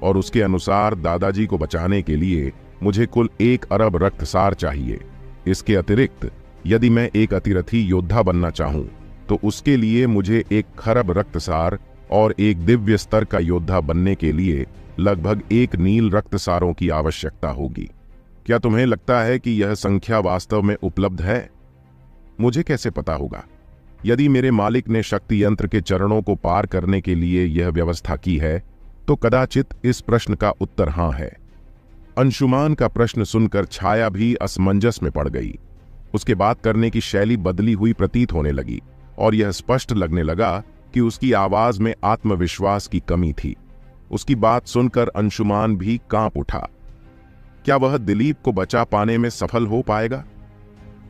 और उसके अनुसार दादाजी को बचाने के लिए मुझे कुल 1 अरब रक्तसार चाहिए। इसके अतिरिक्त यदि मैं एक अतिरथी योद्धा बनना चाहूं तो उसके लिए मुझे 1 खरब रक्तसार और एक दिव्य स्तर का योद्धा बनने के लिए लगभग 1 नील रक्तसारों की आवश्यकता होगी। क्या तुम्हें लगता है कि यह संख्या वास्तव में उपलब्ध है? मुझे कैसे पता होगा? यदि मेरे मालिक ने शक्ति यंत्र के चरणों को पार करने के लिए यह व्यवस्था की है तो कदाचित इस प्रश्न का उत्तर हां है। अंशुमान का प्रश्न सुनकर छाया भी असमंजस में पड़ गई। उसके बात करने की शैली बदली हुई प्रतीत होने लगी और यह स्पष्ट लगने लगा कि उसकी आवाज में आत्मविश्वास की कमी थी। उसकी बात सुनकर अंशुमान भी कांप उठा। क्या वह दिलीप को बचा पाने में सफल हो पाएगा?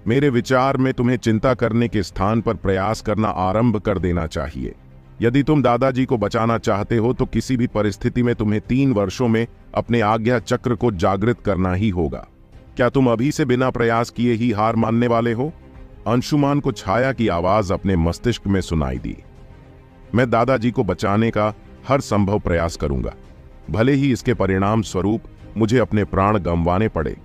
मेरे विचार में तुम्हें चिंता करने के स्थान पर प्रयास करना आरंभ कर देना चाहिए। यदि तुम दादाजी को बचाना चाहते हो तो किसी भी परिस्थिति में तुम्हें 3 वर्षों में अपने आज्ञा चक्र को जागृत करना ही होगा। क्या तुम अभी से बिना प्रयास किए ही हार मानने वाले हो? अंशुमान को छाया की आवाज अपने मस्तिष्क में सुनाई दी। मैं दादाजी को बचाने का हर संभव प्रयास करूंगा, भले ही इसके परिणाम स्वरूप मुझे अपने प्राण गंवाने पड़े,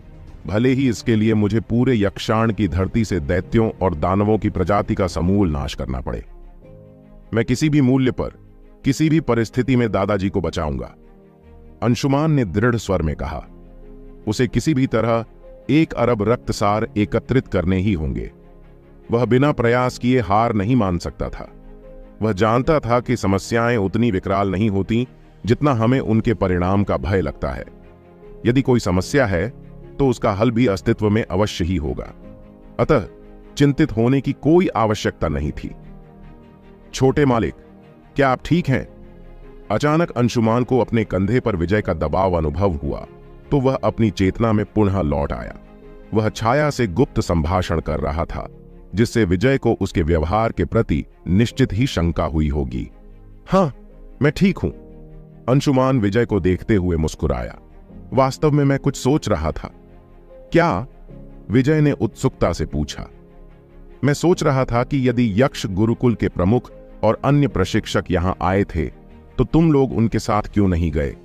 भले ही इसके लिए मुझे पूरे यक्षाण की धरती से दैत्यों और दानवों की प्रजाति का समूल नाश करना पड़े। मैं किसी भी मूल्य पर, किसी भी परिस्थिति में दादाजी को बचाऊंगा, अंशुमान ने दृढ़ स्वर में कहा। उसे किसी भी तरह 1 अरब रक्तसार एकत्रित करने ही होंगे। वह बिना प्रयास किए हार नहीं मान सकता था। वह जानता था कि समस्याएं उतनी विकराल नहीं होती जितना हमें उनके परिणाम का भय लगता है। यदि कोई समस्या है तो उसका हल भी अस्तित्व में अवश्य ही होगा, अतः चिंतित होने की कोई आवश्यकता नहीं थी। छोटे मालिक, क्या आप ठीक हैं? अचानक अंशुमान को अपने कंधे पर विजय का दबाव अनुभव हुआ तो वह अपनी चेतना में पुनः लौट आया। वह छाया से गुप्त संभाषण कर रहा था, जिससे विजय को उसके व्यवहार के प्रति निश्चित ही शंका हुई होगी। हां, मैं ठीक हूं। अंशुमान विजय को देखते हुए मुस्कुराया। वास्तव में मैं कुछ सोच रहा था। क्या? विजय ने उत्सुकता से पूछा। मैं सोच रहा था कि यदि यक्ष गुरुकुल के प्रमुख और अन्य प्रशिक्षक यहां आए थे तो तुम लोग उनके साथ क्यों नहीं गए?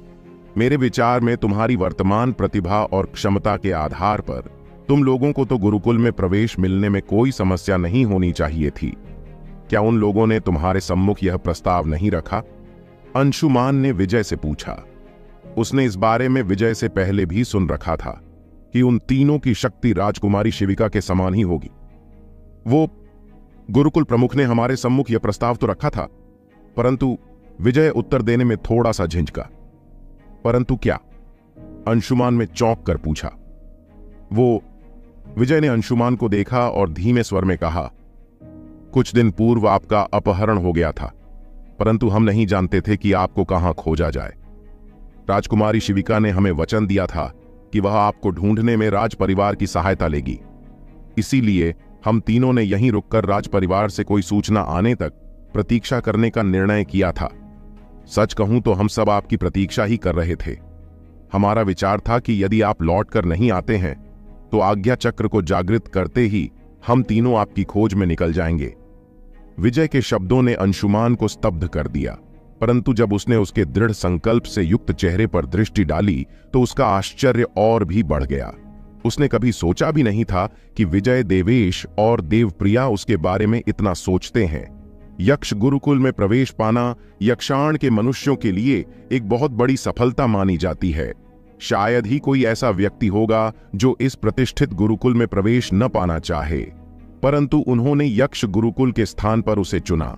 मेरे विचार में तुम्हारी वर्तमान प्रतिभा और क्षमता के आधार पर तुम लोगों को तो गुरुकुल में प्रवेश मिलने में कोई समस्या नहीं होनी चाहिए थी। क्या उन लोगों ने तुम्हारे सम्मुख यह प्रस्ताव नहीं रखा? अंशुमान ने विजय से पूछा। उसने इस बारे में विजय से पहले भी सुन रखा था कि उन तीनों की शक्ति राजकुमारी शिविका के समान ही होगी। वो गुरुकुल प्रमुख ने हमारे सम्मुख यह प्रस्ताव तो रखा था, परंतु विजय उत्तर देने में थोड़ा सा झिझका। परंतु क्या? अंशुमान में चौंक कर पूछा। विजय ने अंशुमान को देखा और धीमे स्वर में कहा, कुछ दिन पूर्व आपका अपहरण हो गया था, परंतु हम नहीं जानते थे कि आपको कहां खोजा जाए। राजकुमारी शिविका ने हमें वचन दिया था कि वह आपको ढूंढने में राज परिवार की सहायता लेगी। इसीलिए हम तीनों ने यहीं रुककर राज परिवार से कोई सूचना आने तक प्रतीक्षा करने का निर्णय किया था। सच कहूं तो हम सब आपकी प्रतीक्षा ही कर रहे थे। हमारा विचार था कि यदि आप लौट कर नहीं आते हैं तो आज्ञा चक्र को जागृत करते ही हम तीनों आपकी खोज में निकल जाएंगे। विजय के शब्दों ने अंशुमान को स्तब्ध कर दिया, परंतु जब उसने उसके दृढ़ संकल्प से युक्त चेहरे पर दृष्टि डाली तो उसका आश्चर्य और भी बढ़ गया। उसने कभी सोचा भी नहीं था कि विजय देवेश और देवप्रिया उसके बारे में इतना सोचते हैं। यक्ष गुरुकुल में प्रवेश पाना यक्षाण के मनुष्यों के लिए एक बहुत बड़ी सफलता मानी जाती है। शायद ही कोई ऐसा व्यक्ति होगा जो इस प्रतिष्ठित गुरुकुल में प्रवेश न पाना चाहे, परंतु उन्होंने यक्ष गुरुकुल के स्थान पर उसे चुना,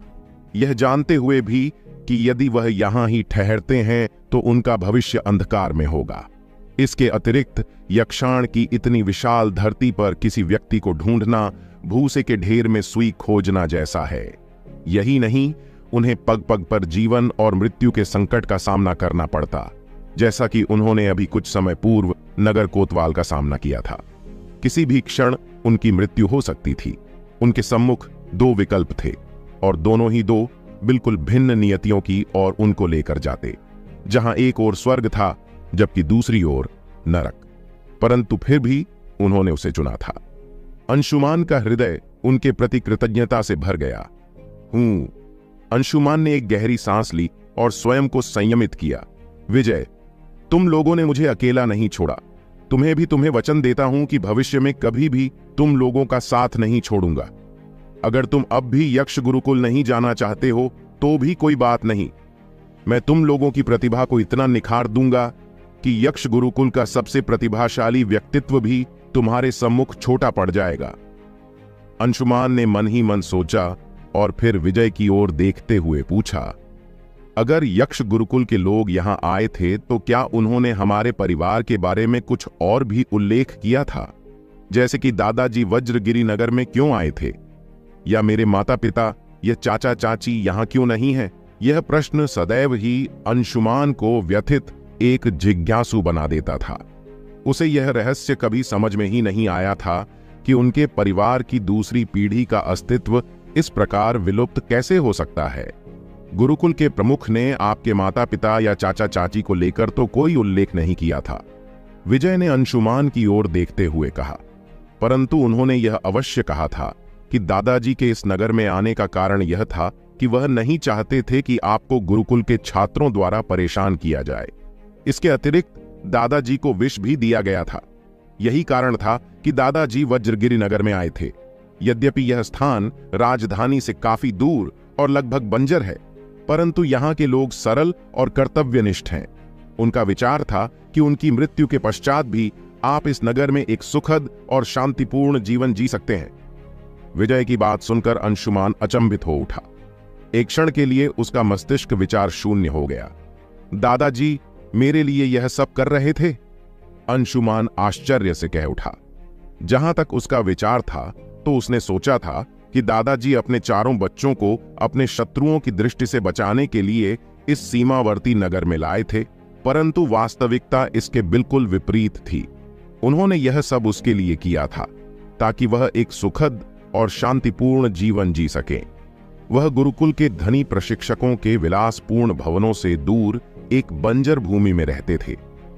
यह जानते हुए भी कि यदि वह यहां ही ठहरते हैं तो उनका भविष्य अंधकार में होगा। इसके अतिरिक्त यक्षाण की इतनी विशाल धरती पर किसी व्यक्ति को ढूंढना भूसे के ढेर में सुई खोजना जैसा है। यही नहीं, उन्हें पग पग पर जीवन और मृत्यु के संकट का सामना करना पड़ता, जैसा कि उन्होंने अभी कुछ समय पूर्व नगर कोतवाल का सामना किया था। किसी भी क्षण उनकी मृत्यु हो सकती थी। उनके सम्मुख 2 विकल्प थे और दोनों ही 2 बिल्कुल भिन्न नियतियों की और उनको लेकर जाते, जहां एक ओर स्वर्ग था जबकि दूसरी ओर नरक, परंतु फिर भी उन्होंने उसे चुना था। अंशुमान का हृदय उनके प्रति कृतज्ञता से भर गया। अंशुमान ने एक गहरी सांस ली और स्वयं को संयमित किया। विजय, तुम लोगों ने मुझे अकेला नहीं छोड़ा। तुम्हें वचन देता हूं कि भविष्य में कभी भी तुम लोगों का साथ नहीं छोड़ूंगा। अगर तुम अब भी यक्ष गुरुकुल नहीं जाना चाहते हो तो भी कोई बात नहीं, मैं तुम लोगों की प्रतिभा को इतना निखार दूंगा कि यक्ष गुरुकुल का सबसे प्रतिभाशाली व्यक्तित्व भी तुम्हारे सम्मुख छोटा पड़ जाएगा। अंशुमान ने मन ही मन सोचा और फिर विजय की ओर देखते हुए पूछा, अगर यक्ष गुरुकुल के लोग यहां आए थे तो क्या उन्होंने हमारे परिवार के बारे में कुछ और भी उल्लेख किया था, जैसे कि दादाजी वज्रगिरी नगर में क्यों आए थे, या मेरे माता पिता या चाचा चाची यहां क्यों नहीं हैं? यह प्रश्न सदैव ही अंशुमान को व्यथित एक जिज्ञासु बना देता था। उसे यह रहस्य कभी समझ में ही नहीं आया था कि उनके परिवार की दूसरी पीढ़ी का अस्तित्व इस प्रकार विलुप्त कैसे हो सकता है। गुरुकुल के प्रमुख ने आपके माता पिता या चाचा चाची को लेकर तो कोई उल्लेख नहीं किया था, विजय ने अंशुमान की ओर देखते हुए कहा। परंतु उन्होंने यह अवश्य कहा था कि दादाजी के इस नगर में आने का कारण यह था कि वह नहीं चाहते थे कि आपको गुरुकुल के छात्रों द्वारा परेशान किया जाए। इसके अतिरिक्त दादाजी को विष भी दिया गया था। यही कारण था कि दादाजी वज्रगिरी नगर में आए थे। यद्यपि यह स्थान राजधानी से काफी दूर और लगभग बंजर है, परंतु यहाँ के लोग सरल और कर्तव्यनिष्ठ हैं। उनका विचार था कि उनकी मृत्यु के पश्चात भी आप इस नगर में एक सुखद और शांतिपूर्ण जीवन जी सकते हैं। विजय की बात सुनकर अंशुमान अचंभित हो उठा। एक क्षण के लिए उसका मस्तिष्क विचार शून्य हो गया। दादाजी मेरे लिए यह सब कर रहे थे? अंशुमान आश्चर्य से कह उठा। जहां तक उसका विचार था तो उसने सोचा था कि दादाजी अपने चारों बच्चों को अपने शत्रुओं की दृष्टि से बचाने के लिए इस सीमावर्ती नगर में लाए थे, परंतु वास्तविकता इसके बिल्कुल विपरीत थी। उन्होंने यह सब उसके लिए किया था ताकि वह एक सुखद और शांतिपूर्ण जीवन जी सके। वह गुरुकुल के धनी प्रशिक्षकों के विलासपूर्ण भवनों से दूर एक बंजर भूमि में रहते थे,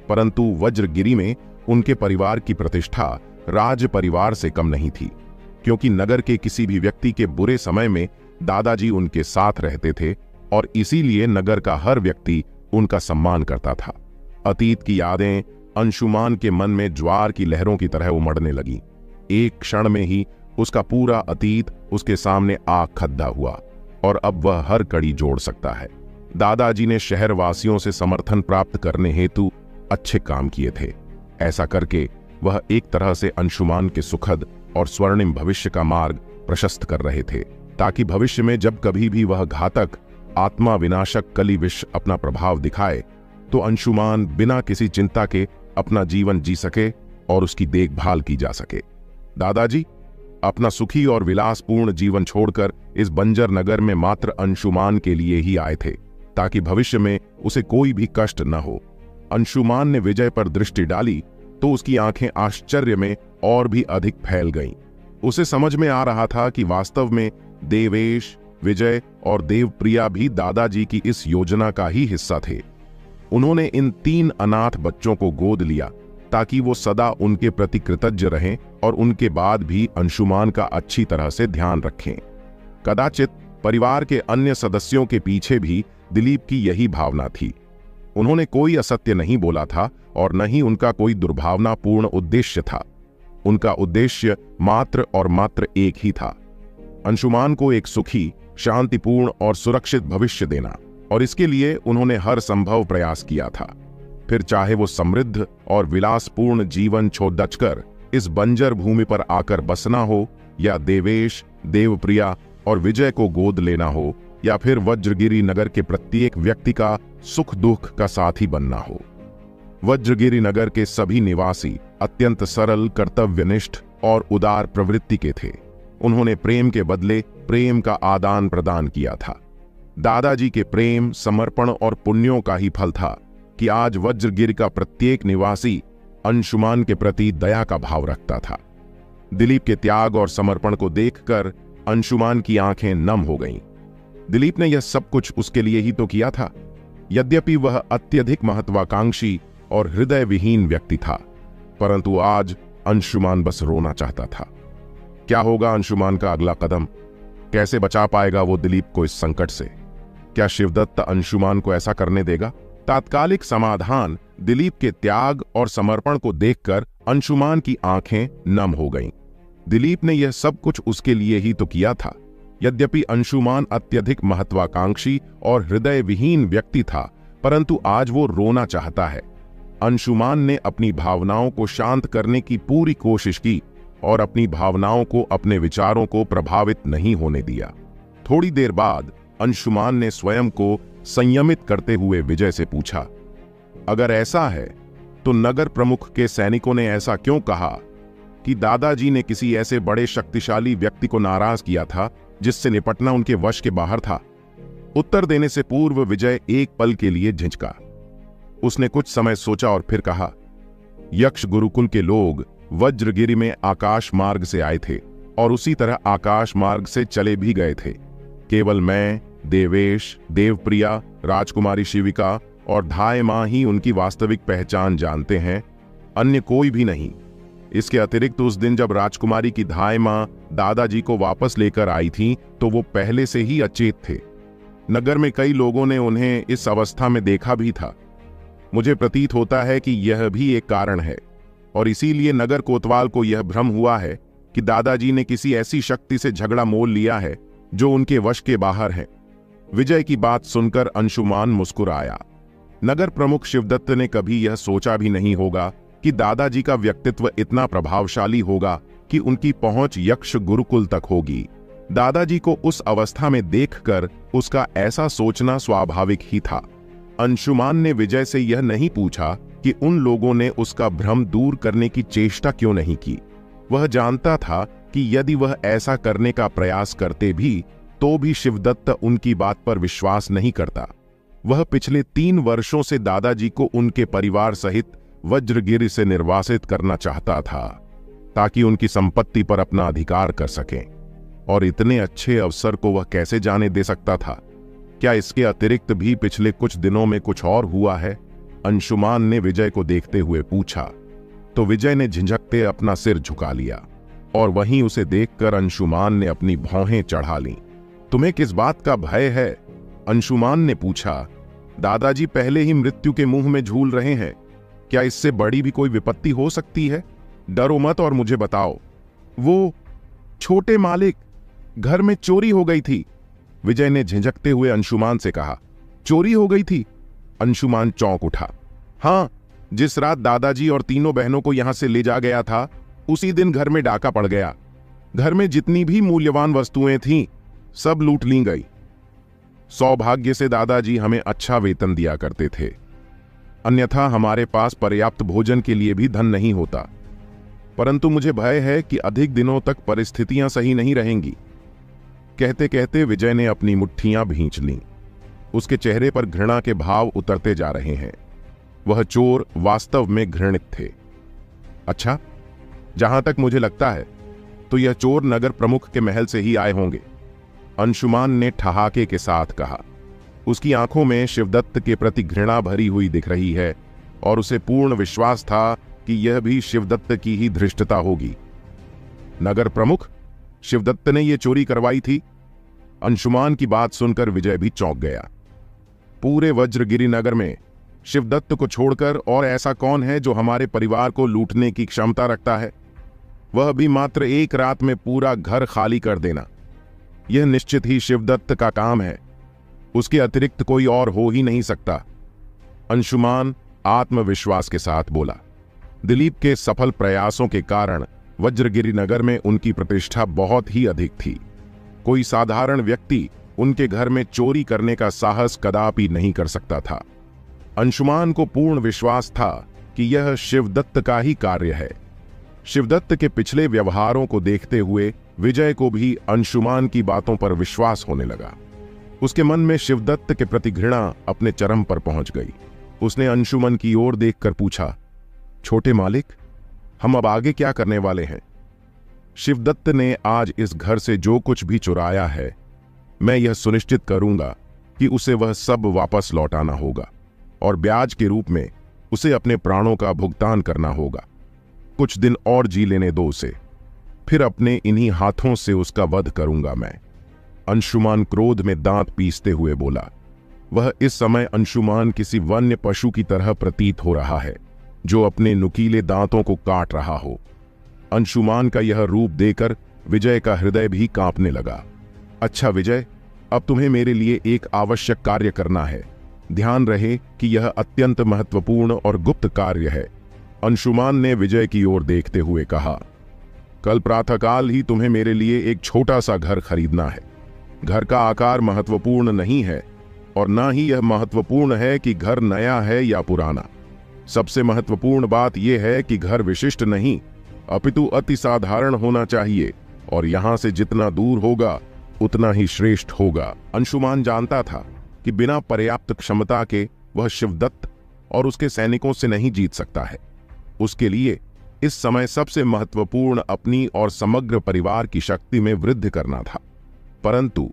परंतु वज्रगिरी में उनके परिवार की प्रतिष्ठा राज परिवार से कम नहीं थी, क्योंकि नगर के किसी भी व्यक्ति के बुरे समय में दादाजी उनके साथ रहते थे और इसीलिए नगर का हर व्यक्ति उनका सम्मान करता था। अतीत की यादें अंशुमान के मन में ज्वार की लहरों की तरह उमड़ने लगीं। एक क्षण में ही उसका पूरा अतीत उसके सामने आग खद्दा हुआ और अब वह हर कड़ी जोड़ सकता है। दादाजी ने शहरवासियों से समर्थन प्राप्त करने हेतु अच्छे काम किए थे। ऐसा करके वह एक तरह से अंशुमान के सुखद और स्वर्णिम भविष्य का मार्ग प्रशस्त कर रहे थे, ताकि भविष्य में जब कभी भी वह घातक आत्मा विनाशक कली विष अपना प्रभाव दिखाए तो अंशुमान बिना किसी चिंता के अपना जीवन जी सके और उसकी देखभाल की जा सके। दादाजी अपना सुखी और विलासपूर्ण जीवन छोड़कर इस बंजर नगर में मात्र अंशुमान के लिए ही आए थे, ताकि भविष्य में उसे कोई भी कष्ट न हो। अंशुमान ने विजय पर दृष्टि डाली तो उसकी आंखें आश्चर्य में और भी अधिक फैल गईं। उसे समझ में आ रहा था कि वास्तव में देवेश, विजय और देवप्रिया भी दादाजी की इस योजना का ही हिस्सा थे। उन्होंने इन 3 अनाथ बच्चों को गोद लिया ताकि वो सदा उनके प्रति कृतज्ञ रहें और उनके बाद भी अंशुमान का अच्छी तरह से ध्यान रखें। कदाचित परिवार के अन्य सदस्यों के पीछे भी दिलीप की यही भावना थी। उन्होंने कोई असत्य नहीं बोला था और न ही उनका कोई दुर्भावनापूर्ण उद्देश्य था। उनका उद्देश्य मात्र और मात्र एक ही था, अंशुमान को एक सुखी, शांतिपूर्ण और सुरक्षित भविष्य देना, और इसके लिए उन्होंने हर संभव प्रयास किया था। फिर चाहे वो समृद्ध और विलासपूर्ण जीवन छोड़कर इस बंजर भूमि पर आकर बसना हो, या देवेश, देवप्रिया और विजय को गोद लेना हो, या फिर वज्रगिरी नगर के प्रत्येक व्यक्ति का सुख दुख का साथी बनना हो। वज्रगिरी नगर के सभी निवासी अत्यंत सरल, कर्तव्यनिष्ठ और उदार प्रवृत्ति के थे। उन्होंने प्रेम के बदले प्रेम का आदान प्रदान किया था। दादाजी के प्रेम, समर्पण और पुण्यों का ही फल था कि आज वज्रगिरी का प्रत्येक निवासी अंशुमान के प्रति दया का भाव रखता था। दिलीप के त्याग और समर्पण को देखकर अंशुमान की आंखें नम हो गईं। दिलीप ने यह सब कुछ उसके लिए ही तो किया था। यद्यपि वह अत्यधिक महत्वाकांक्षी और हृदय विहीन व्यक्ति था, परंतु आज अंशुमान बस रोना चाहता था। क्या होगा अंशुमान का अगला कदम? कैसे बचा पाएगा वो दिलीप को इस संकट से? क्या शिवदत्त अंशुमान को ऐसा करने देगा? तात्कालिक समाधान दिलीप के त्याग और समर्पण को देखकर अंशुमान की आंखें नम हो गईं। दिलीप ने यह सब कुछ उसके लिए ही तो किया था। यद्यपि अंशुमान अत्यधिक महत्वाकांक्षी और हृदय विहीन व्यक्ति था, परंतु आज वो रोना चाहता है। अंशुमान ने अपनी भावनाओं को शांत करने की पूरी कोशिश की और अपनी भावनाओं को, अपने विचारों को प्रभावित नहीं होने दिया। थोड़ी देर बाद अंशुमान ने स्वयं को संयमित करते हुए विजय से पूछा, अगर ऐसा है तो नगर प्रमुख के सैनिकों ने ऐसा क्यों कहा कि दादाजी ने किसी ऐसे बड़े शक्तिशाली व्यक्ति को नाराज किया था जिससे निपटना उनके वश के बाहर था? उत्तर देने से पूर्व विजय एक पल के लिए झिझका। उसने कुछ समय सोचा और फिर कहा, यक्ष गुरुकुल के लोग वज्रगिरि में आकाश मार्ग से आए थे और उसी तरह आकाश मार्ग से चले भी गए थे। केवल मैं, देवेश, देवप्रिया, राजकुमारी शिविका और धाय मां ही उनकी वास्तविक पहचान जानते हैं, अन्य कोई भी नहीं। इसके अतिरिक्त उस दिन जब राजकुमारी की धाय मां दादाजी को वापस लेकर आई थी तो वो पहले से ही अचेत थे। नगर में कई लोगों ने उन्हें इस अवस्था में देखा भी था। मुझे प्रतीत होता है कि यह भी एक कारण है और इसीलिए नगर कोतवाल को यह भ्रम हुआ है कि दादाजी ने किसी ऐसी शक्ति से झगड़ा मोल लिया है जो उनके वश के बाहर है। विजय की बात सुनकर अंशुमान मुस्कुराया। नगर प्रमुख शिवदत्त ने कभी यह सोचा भी नहीं होगा कि दादाजी का व्यक्तित्व इतना प्रभावशाली होगा कि उनकी पहुंच यक्ष गुरुकुल तक होगी। दादाजी को उस अवस्था में देखकर उसका ऐसा सोचना स्वाभाविक ही था। अंशुमान ने विजय से यह नहीं पूछा कि उन लोगों ने उसका भ्रम दूर करने की चेष्टा क्यों नहीं की। वह जानता था कि यदि वह ऐसा करने का प्रयास करते भी तो भी शिवदत्त उनकी बात पर विश्वास नहीं करता। वह पिछले 3 वर्षों से दादाजी को उनके परिवार सहित वज्रगिरि से निर्वासित करना चाहता था ताकि उनकी संपत्ति पर अपना अधिकार कर सकें, और इतने अच्छे अवसर को वह कैसे जाने दे सकता था। क्या इसके अतिरिक्त भी पिछले कुछ दिनों में कुछ और हुआ है? अंशुमान ने विजय को देखते हुए पूछा तो विजय ने झिझकते अपना सिर झुका लिया और वहीं उसे देखकर अंशुमान ने अपनी भौहें चढ़ा लीं। तुम्हें किस बात का भय है? अंशुमान ने पूछा। दादाजी पहले ही मृत्यु के मुंह में झूल रहे हैं, क्या इससे बड़ी भी कोई विपत्ति हो सकती है? डरो मत और मुझे बताओ। वो छोटे मालिक, घर में चोरी हो गई थी, विजय ने झिझकते हुए अंशुमान से कहा। चोरी हो गई थी? अंशुमान चौंक उठा। हां, जिस रात दादाजी और तीनों बहनों को यहां से ले जा गया था उसी दिन घर में डाका पड़ गया। घर में जितनी भी मूल्यवान वस्तुएं थीं सब लूट ली गई। सौभाग्य से दादाजी हमें अच्छा वेतन दिया करते थे, अन्यथा हमारे पास पर्याप्त भोजन के लिए भी धन नहीं होता। परंतु मुझे भय है कि अधिक दिनों तक परिस्थितियां सही नहीं रहेंगी। कहते कहते विजय ने अपनी मुट्ठियां भींच लीं। उसके चेहरे पर घृणा के भाव उतरते जा रहे हैं। वह चोर वास्तव में घृणित थे। अच्छा, जहां तक मुझे लगता है तो यह चोर नगर प्रमुख के महल से ही आए होंगे, अंशुमान ने ठहाके के साथ कहा। उसकी आंखों में शिवदत्त के प्रति घृणा भरी हुई दिख रही है और उसे पूर्ण विश्वास था कि यह भी शिवदत्त की ही धृष्टता होगी। नगर प्रमुख? शिवदत्त ने यह चोरी करवाई थी? अंशुमान की बात सुनकर विजय भी चौंक गया। पूरे वज्रगिरि नगर में शिवदत्त को छोड़कर और ऐसा कौन है जो हमारे परिवार को लूटने की क्षमता रखता है? वह भी मात्र एक रात में पूरा घर खाली कर देना। यह निश्चित ही शिवदत्त का काम है, उसके अतिरिक्त कोई और हो ही नहीं सकता। अंशुमान आत्मविश्वास के साथ बोला। दिलीप के सफल प्रयासों के कारण वज्रगिरि नगर में उनकी प्रतिष्ठा बहुत ही अधिक थी। कोई साधारण व्यक्ति उनके घर में चोरी करने का साहस कदापि नहीं कर सकता था। अंशुमान को पूर्ण विश्वास था कि यह शिवदत्त का ही कार्य है। शिवदत्त के पिछले व्यवहारों को देखते हुए विजय को भी अंशुमान की बातों पर विश्वास होने लगा। उसके मन में शिवदत्त के प्रति घृणा अपने चरम पर पहुंच गई। उसने अंशुमन की ओर देखकर पूछा, छोटे मालिक, हम अब आगे क्या करने वाले हैं? शिवदत्त ने आज इस घर से जो कुछ भी चुराया है, मैं यह सुनिश्चित करूंगा कि उसे वह सब वापस लौटाना होगा और ब्याज के रूप में उसे अपने प्राणों का भुगतान करना होगा। कुछ दिन और जी लेने दो उसे, फिर अपने इन्हीं हाथों से उसका वध करूंगा मैं। अंशुमान क्रोध में दांत पीसते हुए बोला। वह इस समय अंशुमान किसी वन्य पशु की तरह प्रतीत हो रहा है जो अपने नुकीले दांतों को काट रहा हो। अंशुमान का यह रूप देखकर विजय का हृदय भी कांपने लगा। अच्छा विजय, अब तुम्हें मेरे लिए एक आवश्यक कार्य करना है। ध्यान रहे कि यह अत्यंत महत्वपूर्ण और गुप्त कार्य है। अंशुमान ने विजय की ओर देखते हुए कहा, कल प्रातःकाल ही तुम्हें मेरे लिए एक छोटा सा घर खरीदना है। घर का आकार महत्वपूर्ण नहीं है और ना ही यह महत्वपूर्ण है कि घर नया है या पुराना। सबसे महत्वपूर्ण बात यह है कि घर विशिष्ट नहीं अपितु अति साधारण होना चाहिए और यहां से जितना दूर होगा उतना ही श्रेष्ठ होगा। अंशुमान जानता था कि बिना पर्याप्त क्षमता के वह शिवदत्त और उसके सैनिकों से नहीं जीत सकता है। उसके लिए इस समय सबसे महत्वपूर्ण अपनी और समग्र परिवार की शक्ति में वृद्धि करना था। परंतु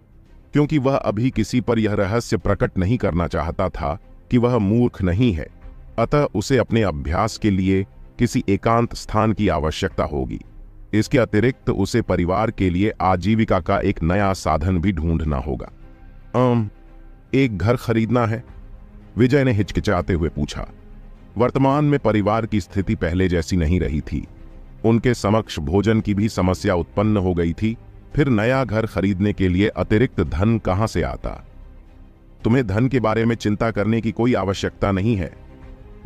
क्योंकि वह अभी किसी पर यह रहस्य प्रकट नहीं करना चाहता था कि वह मूर्ख नहीं है, अतः उसे अपने अभ्यास के लिए किसी एकांत स्थान की आवश्यकता होगी। इसके अतिरिक्त उसे परिवार के लिए आजीविका का एक नया साधन भी ढूंढना होगा। एक घर खरीदना है? विजय ने हिचकिचाते हुए पूछा। वर्तमान में परिवार की स्थिति पहले जैसी नहीं रही थी। उनके समक्ष भोजन की भी समस्या उत्पन्न हो गई थी। फिर नया घर खरीदने के लिए अतिरिक्त धन कहां से आता? तुम्हें धन के बारे में चिंता करने की कोई आवश्यकता नहीं है।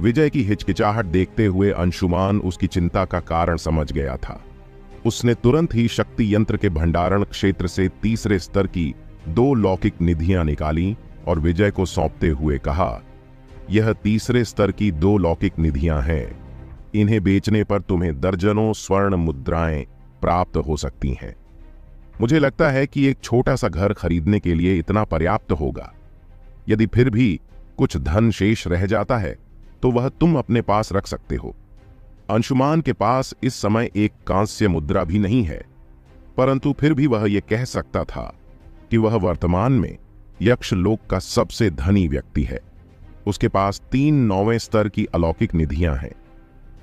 विजय की हिचकिचाहट देखते हुए अंशुमान उसकी चिंता का कारण समझ गया था। उसने तुरंत ही शक्ति यंत्र के भंडारण क्षेत्र से तीसरे स्तर की 2 लौकिक निधियां निकाली और विजय को सौंपते हुए कहा, यह तीसरे स्तर की 2 लौकिक निधियां हैं। इन्हें बेचने पर तुम्हें दर्जनों स्वर्ण मुद्राएं प्राप्त हो सकती हैं। मुझे लगता है कि एक छोटा सा घर खरीदने के लिए इतना पर्याप्त होगा। यदि फिर भी कुछ धन शेष रह जाता है तो वह तुम अपने पास रख सकते हो। अंशुमान के पास इस समय एक कांस्य मुद्रा भी नहीं है, परंतु फिर भी वह यह कह सकता था कि वह वर्तमान में यक्षलोक का सबसे धनी व्यक्ति है। उसके पास 3 9वें स्तर की अलौकिक निधियां हैं,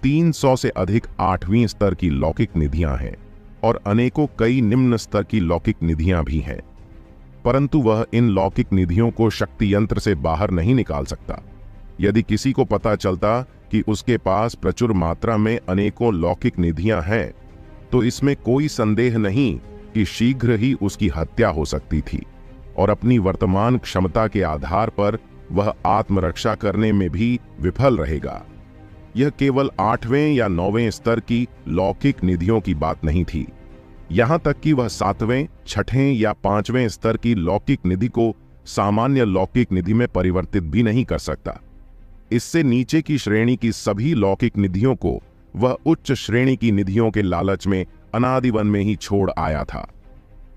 300 से अधिक 8वीं स्तर की लौकिक निधियां हैं और अनेकों कई निम्न स्तर की लौकिक निधियां भी हैं। परंतु वह इन लौकिक निधियों को शक्ति यंत्र से बाहर नहीं निकाल सकता। यदि किसी को पता चलता कि उसके पास प्रचुर मात्रा में अनेकों लौकिक निधियां हैं, तो इसमें कोई संदेह नहीं कि शीघ्र ही उसकी हत्या हो सकती थी और अपनी वर्तमान क्षमता के आधार पर वह आत्मरक्षा करने में भी विफल रहेगा। यह केवल 8वें या 9वें स्तर की लौकिक निधियों की बात नहीं थी। यहां तक कि वह 7वें, 6ठें या 5वें स्तर की लौकिक निधि को सामान्य लौकिक निधि में परिवर्तित भी नहीं कर सकता। इससे नीचे की श्रेणी की सभी लौकिक निधियों को वह उच्च श्रेणी की निधियों के लालच में अनादिवन में ही छोड़ आया था।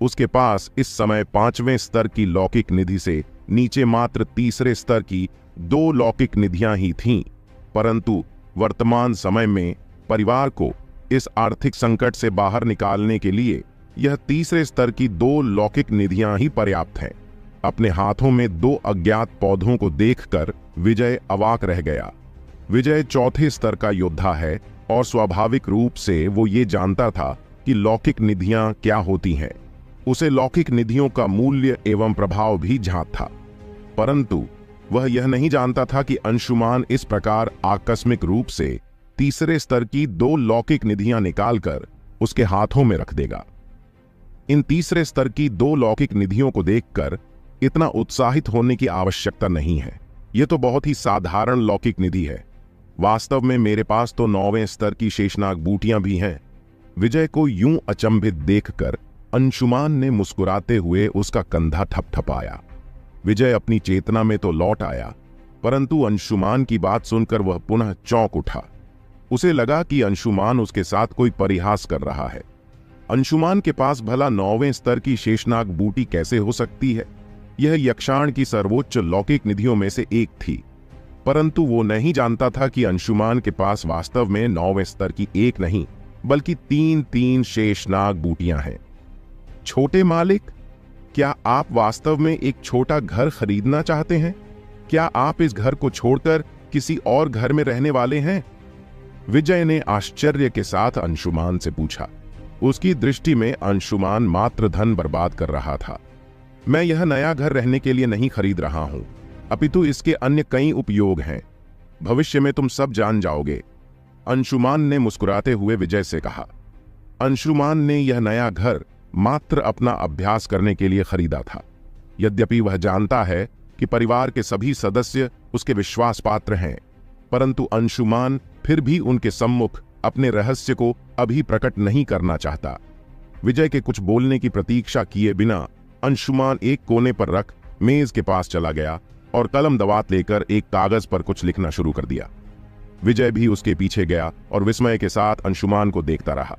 उसके पास इस समय 5वें स्तर की लौकिक निधि से नीचे मात्र तीसरे स्तर की 2 लौकिक निधियां ही थीं। परंतु वर्तमान समय में परिवार को इस आर्थिक संकट से बाहर निकालने के लिए यह तीसरे स्तर की 2 लौकिक निधियां ही पर्याप्त हैं। अपने हाथों में 2 अज्ञात पौधों को देखकर विजय अवाक रह गया। विजय 4थे स्तर का योद्धा है और स्वाभाविक रूप से वो ये जानता था कि लौकिक निधियां क्या होती हैं। उसे लौकिक निधियों का मूल्य एवं प्रभाव भी ज्ञात था, परंतु वह यह नहीं जानता था कि अंशुमान इस प्रकार आकस्मिक रूप से तीसरे स्तर की 2 लौकिक निधियां निकालकर उसके हाथों में रख देगा। इन तीसरे स्तर की 2 लौकिक निधियों को देखकर इतना उत्साहित होने की आवश्यकता नहीं है। यह तो बहुत ही साधारण लौकिक निधि है। वास्तव में मेरे पास तो 9वें स्तर की शेषनाग बूटियां भी हैं। विजय को यूं अचंभित देखकर अंशुमान ने मुस्कुराते हुए उसका कंधा ठपठपाया। विजय अपनी चेतना में तो लौट आया, परंतु अंशुमान की बात सुनकर वह पुनः चौंक उठा। उसे लगा कि अंशुमान उसके साथ कोई परिहास कर रहा है। अंशुमान के पास भला 9वें स्तर की शेषनाग बूटी कैसे हो सकती है? यह यक्षाण की सर्वोच्च लौकिक निधियों में से एक थी, परंतु वो नहीं जानता था कि अंशुमान के पास वास्तव में 9वें स्तर की एक नहीं बल्कि 3 शेषनाग बूटियां हैं। छोटे मालिक, क्या आप वास्तव में एक छोटा घर खरीदना चाहते हैं? क्या आप इस घर को छोड़कर किसी और घर में रहने वाले हैं? विजय ने आश्चर्य के साथ अंशुमान से पूछा। उसकी दृष्टि में अंशुमान मात्र धन बर्बाद कर रहा था। मैं यह नया घर रहने के लिए नहीं खरीद रहा हूं, अपितु इसके अन्य कई उपयोग हैं। भविष्य में तुम सब जान जाओगे, अंशुमान ने मुस्कुराते हुए विजय से कहा। अंशुमान ने यह नया घर मात्र अपना अभ्यास करने के लिए खरीदा था। यद्यपि वह जानता है कि परिवार के सभी सदस्य उसके विश्वास पात्र हैं, परंतु अंशुमान फिर भी उनके सम्मुख अपने रहस्य को अभी प्रकट नहीं करना चाहता। विजय के कुछ बोलने की प्रतीक्षा किए बिना अंशुमान एक कोने पर रख मेज के पास चला गया और कलम दवात लेकर एक कागज पर कुछ लिखना शुरू कर दिया। विजय भी उसके पीछे गया और विस्मय के साथ अंशुमान को देखता रहा।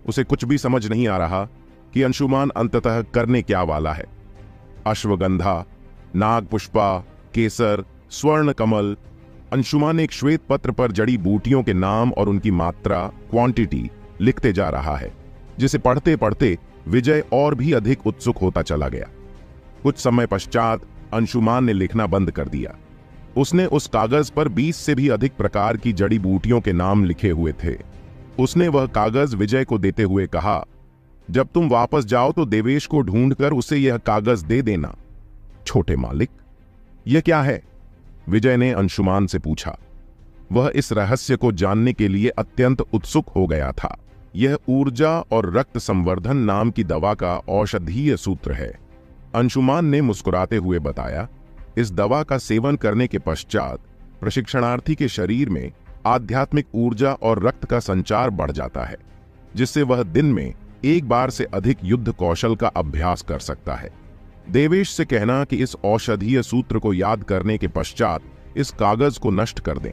उसे कुछ भी समझ नहीं आ रहा कि अंशुमान अंततः करने क्या वाला है। अश्वगंधा, नागपुष्पा, केसर, स्वर्ण कमल, अंशुमान एक श्वेत पत्र पर जड़ी बूटियों के नाम और उनकी मात्रा, क्वांटिटी लिखते जा रहा है, जिसे पढ़ते पढ़ते विजय और भी अधिक उत्सुक होता चला गया। कुछ समय पश्चात अंशुमान ने लिखना बंद कर दिया। उसने उस कागज पर 20 से भी अधिक प्रकार की जड़ी बूटियों के नाम लिखे हुए थे। उसने वह कागज विजय को देते हुए कहा, जब तुम वापस जाओ तो देवेश को ढूंढकर उसे यह कागज दे देना। छोटे मालिक, यह क्या है? विजय ने अंशुमान से पूछा। वह इस रहस्य को जानने के लिए अत्यंत उत्सुक हो गया था। यह ऊर्जा और रक्त संवर्धन नाम की दवा का औषधीय सूत्र है, अंशुमान ने मुस्कुराते हुए बताया। इस दवा का सेवन करने के पश्चात प्रशिक्षणार्थी के शरीर में आध्यात्मिक ऊर्जा और रक्त का संचार बढ़ जाता है, जिससे वह दिन में एक बार से अधिक युद्ध कौशल का अभ्यास कर सकता है। देवेश से कहना कि इस औषधीय सूत्र को याद करने के पश्चात इस कागज को नष्ट कर दें।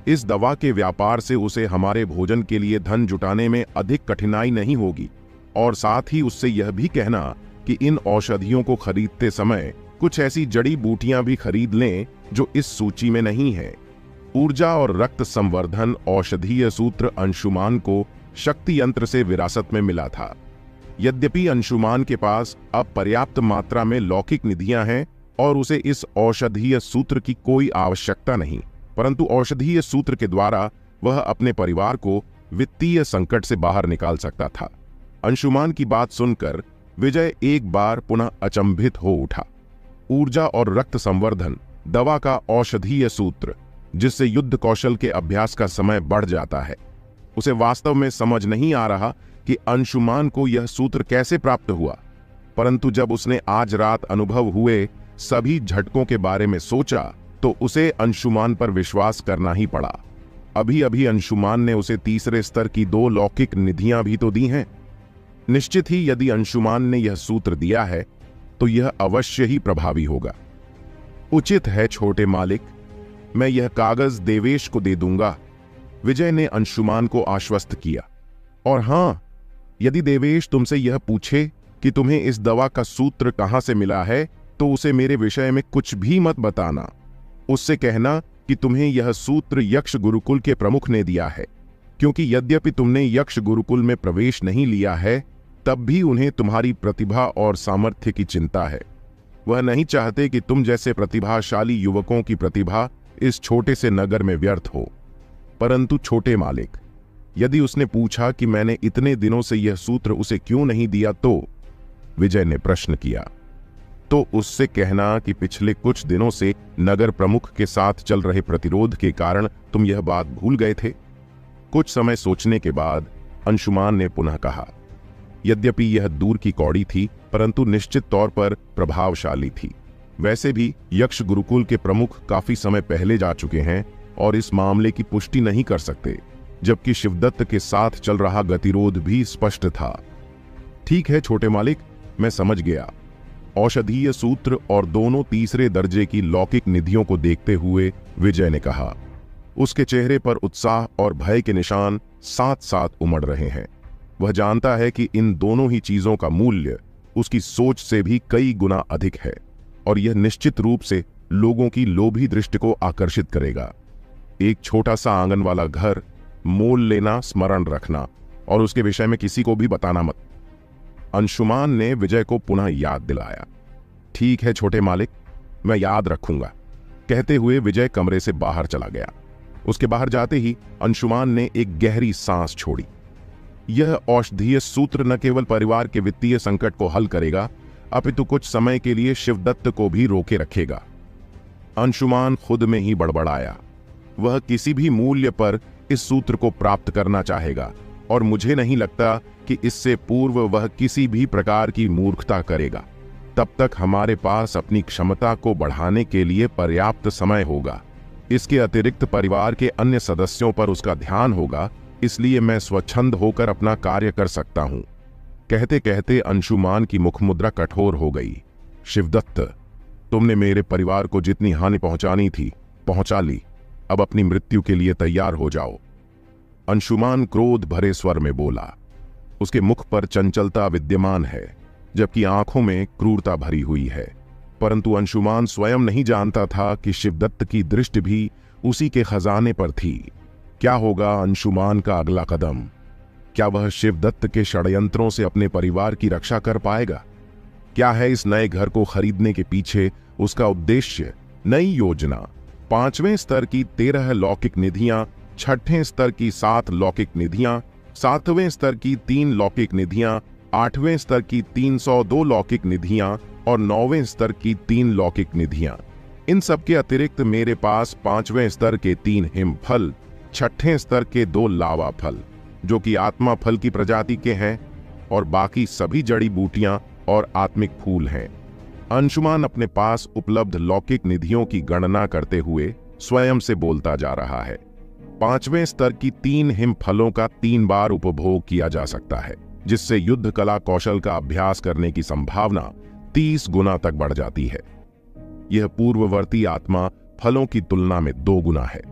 इस दवा के व्यापार से उसे हमारे भोजन के लिए धन जुटाने में अधिक कठिनाई नहीं होगी, और साथ ही उससे यह भी कहना कि इन औषधियों को खरीदते समय कुछ ऐसी जड़ी बूटियां भी खरीद लें जो इस सूची में नहीं है। ऊर्जा और रक्त संवर्धन औषधीय सूत्र अंशुमान को शक्ति यंत्र से विरासत में मिला था। यद्यपि अंशुमान के पास अब पर्याप्त मात्रा में लौकिक निधियां हैं और उसे इस औषधीय सूत्र की कोई आवश्यकता नहीं, परंतु औषधीय सूत्र के द्वारा वह अपने परिवार को वित्तीय संकट से बाहर निकाल सकता था। अंशुमान की बात सुनकर विजय एक बार पुनः अचंभित हो उठा। ऊर्जा और रक्त संवर्धन दवा का औषधीय सूत्र, जिससे युद्ध कौशल के अभ्यास का समय बढ़ जाता है। उसे वास्तव में समझ नहीं आ रहा कि अंशुमान को यह सूत्र कैसे प्राप्त हुआ, परंतु जब उसने आज रात अनुभव हुए सभी झटकों के बारे में सोचा तो उसे अंशुमान पर विश्वास करना ही पड़ा। अभी अभी अंशुमान ने उसे तीसरे स्तर की 2 लौकिक निधियां भी तो दी हैं। निश्चित ही यदि अंशुमान ने यह सूत्र दिया है तो यह अवश्य ही प्रभावी होगा। उचित है छोटे मालिक, मैं यह कागज देवेश को दे दूंगा, विजय ने अंशुमान को आश्वस्त किया। और हां, यदि देवेश तुमसे यह पूछे कि तुम्हें इस दवा का सूत्र कहां से मिला है तो उसे मेरे विषय में कुछ भी मत बताना। उससे कहना कि तुम्हें यह सूत्र यक्ष गुरुकुल के प्रमुख ने दिया है, क्योंकि यद्यपि तुमने यक्ष गुरुकुल में प्रवेश नहीं लिया है तब भी उन्हें तुम्हारी प्रतिभा और सामर्थ्य की चिंता है। वह नहीं चाहते कि तुम जैसे प्रतिभाशाली युवकों की प्रतिभा इस छोटे से नगर में व्यर्थ हो। परंतु छोटे मालिक, यदि उसने पूछा कि मैंने इतने दिनों से यह सूत्र उसे क्यों नहीं दिया तो, विजय ने प्रश्न किया, तो उससे कहना कि पिछले कुछ दिनों से नगर प्रमुख के साथ चल रहे प्रतिरोध के कारण तुम यह बात भूल गए थे। कुछ समय सोचने के बाद अंशुमान ने पुनः कहा, यद्यपि यह दूर की कौड़ी थी परंतु निश्चित तौर पर प्रभावशाली थी। वैसे भी यक्ष गुरुकुल के प्रमुख काफी समय पहले जा चुके हैं और इस मामले की पुष्टि नहीं कर सकते, जबकि शिवदत्त के साथ चल रहा गतिरोध भी स्पष्ट था। ठीक है छोटे मालिक, मैं समझ गया। औषधीय सूत्र और दोनों तीसरे दर्जे की लौकिक निधियों को देखते हुए विजय ने कहा। उसके चेहरे पर उत्साह और भय के निशान साथ साथ उमड़ रहे हैं। वह जानता है कि इन दोनों ही चीजों का मूल्य उसकी सोच से भी कई गुना अधिक है और यह निश्चित रूप से लोगों की लोभी दृष्टि को आकर्षित करेगा। एक छोटा सा आंगन वाला घर मोल लेना स्मरण रखना और उसके विषय में किसी को भी बताना मत, अंशुमान ने विजय को पुनः याद दिलाया। ठीक है छोटे मालिक, मैं याद रखूंगा, कहते हुए विजय कमरे से बाहर चला गया। उसके बाहर जाते ही अंशुमान ने एक गहरी सांस छोड़ी। यह औषधीय सूत्र न केवल परिवार के वित्तीय संकट को हल करेगा अपितु कुछ समय के लिए शिवदत्त को भी रोके रखेगा। अंशुमान खुद में ही बड़बड़ाया। वह किसी भी मूल्य पर इस सूत्र को प्राप्त करना चाहेगा और मुझे नहीं लगता कि इससे पूर्व वह किसी भी प्रकार की मूर्खता करेगा। तब तक हमारे पास अपनी क्षमता को बढ़ाने के लिए पर्याप्त समय होगा। इसके अतिरिक्त परिवार के अन्य सदस्यों पर उसका ध्यान होगा, इसलिए मैं स्वच्छंद होकर अपना कार्य कर सकता हूं। कहते कहते अंशुमान की मुखमुद्रा कठोर हो गई। शिवदत्त, तुमने मेरे परिवार को जितनी हानि पहुंचानी थी पहुंचा ली, अब अपनी मृत्यु के लिए तैयार हो जाओ। अंशुमान क्रोध भरे स्वर में बोला। उसके मुख पर चंचलता विद्यमान है, जबकि आंखों में क्रूरता भरी हुई है। परंतु अंशुमान स्वयं नहीं जानता था कि शिवदत्त की दृष्टि भी उसी के खजाने पर थी। क्या होगा अंशुमान का अगला कदम? क्या वह शिवदत्त के षड्यंत्रों से अपने परिवार की रक्षा कर पाएगा? क्या है इस नए घर को खरीदने के पीछे उसका उद्देश्य? नई योजना। 5वें स्तर की 13 लौकिक निधियां, 6ठे स्तर की 7 लौकिक निधियां, 7वें स्तर की 3 लौकिक निधियां, 8वें स्तर की 302 लौकिक निधियां और 9वें स्तर की 3 लौकिक निधियां। इन सब के अतिरिक्त मेरे पास 5वें स्तर के 3 हिम फल, 6ठे स्तर के 2 लावा फल जो कि आत्मा फल की प्रजाति के हैं, और बाकी सभी जड़ी बूटियां और आत्मिक फूल हैं। अंशुमान अपने पास उपलब्ध लौकिक निधियों की गणना करते हुए स्वयं से बोलता जा रहा है। 5वें स्तर की 3 हिम फलों का 3 बार उपभोग किया जा सकता है, जिससे युद्ध कला कौशल का अभ्यास करने की संभावना 30 गुना तक बढ़ जाती है। यह पूर्ववर्ती आत्मा फलों की तुलना में 2 गुना है।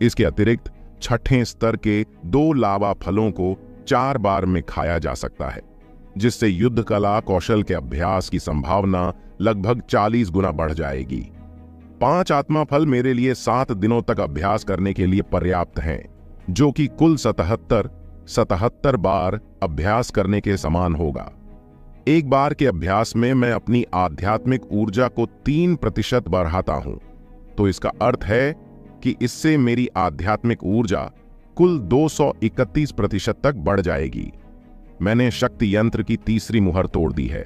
इसके अतिरिक्त 6ठे स्तर के 2 लावा फलों को 4 बार में खाया जा सकता है, जिससे युद्ध कला कौशल के अभ्यास की संभावना लगभग 40 गुना बढ़ जाएगी। 5 आत्मा फल मेरे लिए 7 दिनों तक अभ्यास करने के लिए पर्याप्त हैं, जो कि कुल 77 बार अभ्यास करने के समान होगा। एक बार के अभ्यास में मैं अपनी आध्यात्मिक ऊर्जा को 3% बढ़ाता हूं, तो इसका अर्थ है कि इससे मेरी आध्यात्मिक ऊर्जा कुल 231% तक बढ़ जाएगी। मैंने शक्ति यंत्र की तीसरी मुहर तोड़ दी है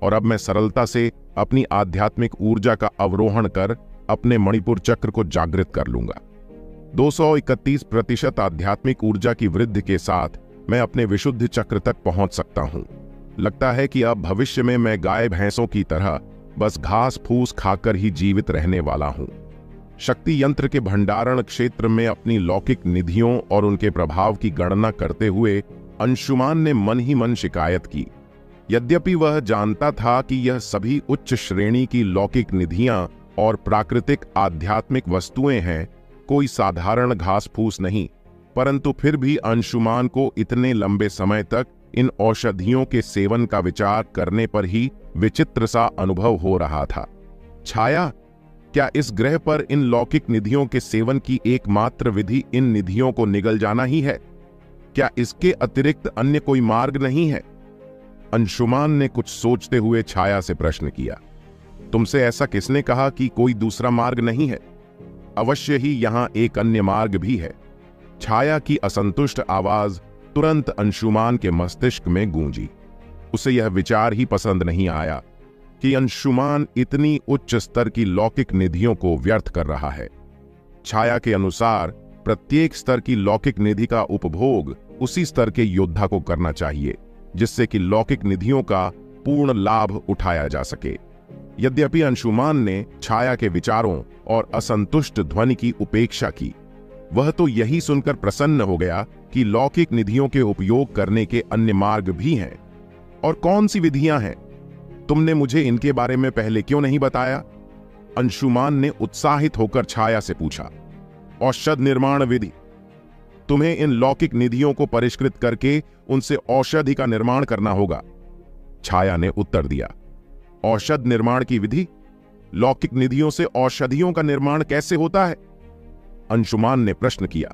और अब मैं सरलता से अपनी आध्यात्मिक ऊर्जा का अवरोहण कर अपने मणिपुर चक्र को जागृत कर लूंगा। 231% आध्यात्मिक ऊर्जा की वृद्धि के साथ मैं अपने विशुद्ध चक्र तक पहुंच सकता हूं। लगता है कि अब भविष्य में मैं गाय भैंसों की तरह बस घास फूस खाकर ही जीवित रहने वाला हूं। शक्ति यंत्र के भंडारण क्षेत्र में अपनी लौकिक निधियों और उनके प्रभाव की गणना करते हुए अंशुमान ने मन ही मन शिकायत की। यद्यपि वह जानता था कि यह सभी उच्च श्रेणी की लौकिक निधियां और प्राकृतिक आध्यात्मिक वस्तुएं हैं, कोई साधारण घास फूस नहीं, परंतु फिर भी अंशुमान को इतने लंबे समय तक इन औषधियों के सेवन का विचार करने पर ही विचित्र सा अनुभव हो रहा था। छाया, क्या इस ग्रह पर इन लौकिक निधियों के सेवन की एकमात्र विधि इन निधियों को निगल जाना ही है? क्या इसके अतिरिक्त अन्य कोई मार्ग नहीं है? अंशुमान ने कुछ सोचते हुए छाया से प्रश्न किया। तुमसे ऐसा किसने कहा कि कोई दूसरा मार्ग नहीं है? अवश्य ही यहां एक अन्य मार्ग भी है। छाया की असंतुष्ट आवाज तुरंत अंशुमान के मस्तिष्क में गूंजी। उसे यह विचार ही पसंद नहीं आया कि अंशुमान इतनी उच्च स्तर की लौकिक निधियों को व्यर्थ कर रहा है। छाया के अनुसार प्रत्येक स्तर की लौकिक निधि का उपभोग उसी स्तर के योद्धा को करना चाहिए, जिससे कि लौकिक निधियों का पूर्ण लाभ उठाया जा सके। यद्यपि अंशुमान ने छाया के विचारों और असंतुष्ट ध्वनि की उपेक्षा की, वह तो यही सुनकर प्रसन्न हो गया कि लौकिक निधियों के उपयोग करने के अन्य मार्ग भी हैं। और कौन सी विधियां हैं? तुमने मुझे इनके बारे में पहले क्यों नहीं बताया? अंशुमान ने उत्साहित होकर छाया से पूछा। औषध निर्माण विधि। तुम्हें इन लौकिक निधियों को परिष्कृत करके उनसे औषधि का निर्माण करना होगा, छाया ने उत्तर दिया। औषध निर्माण की विधि? लौकिक निधियों से औषधियों का निर्माण कैसे होता है? अंशुमान ने प्रश्न किया।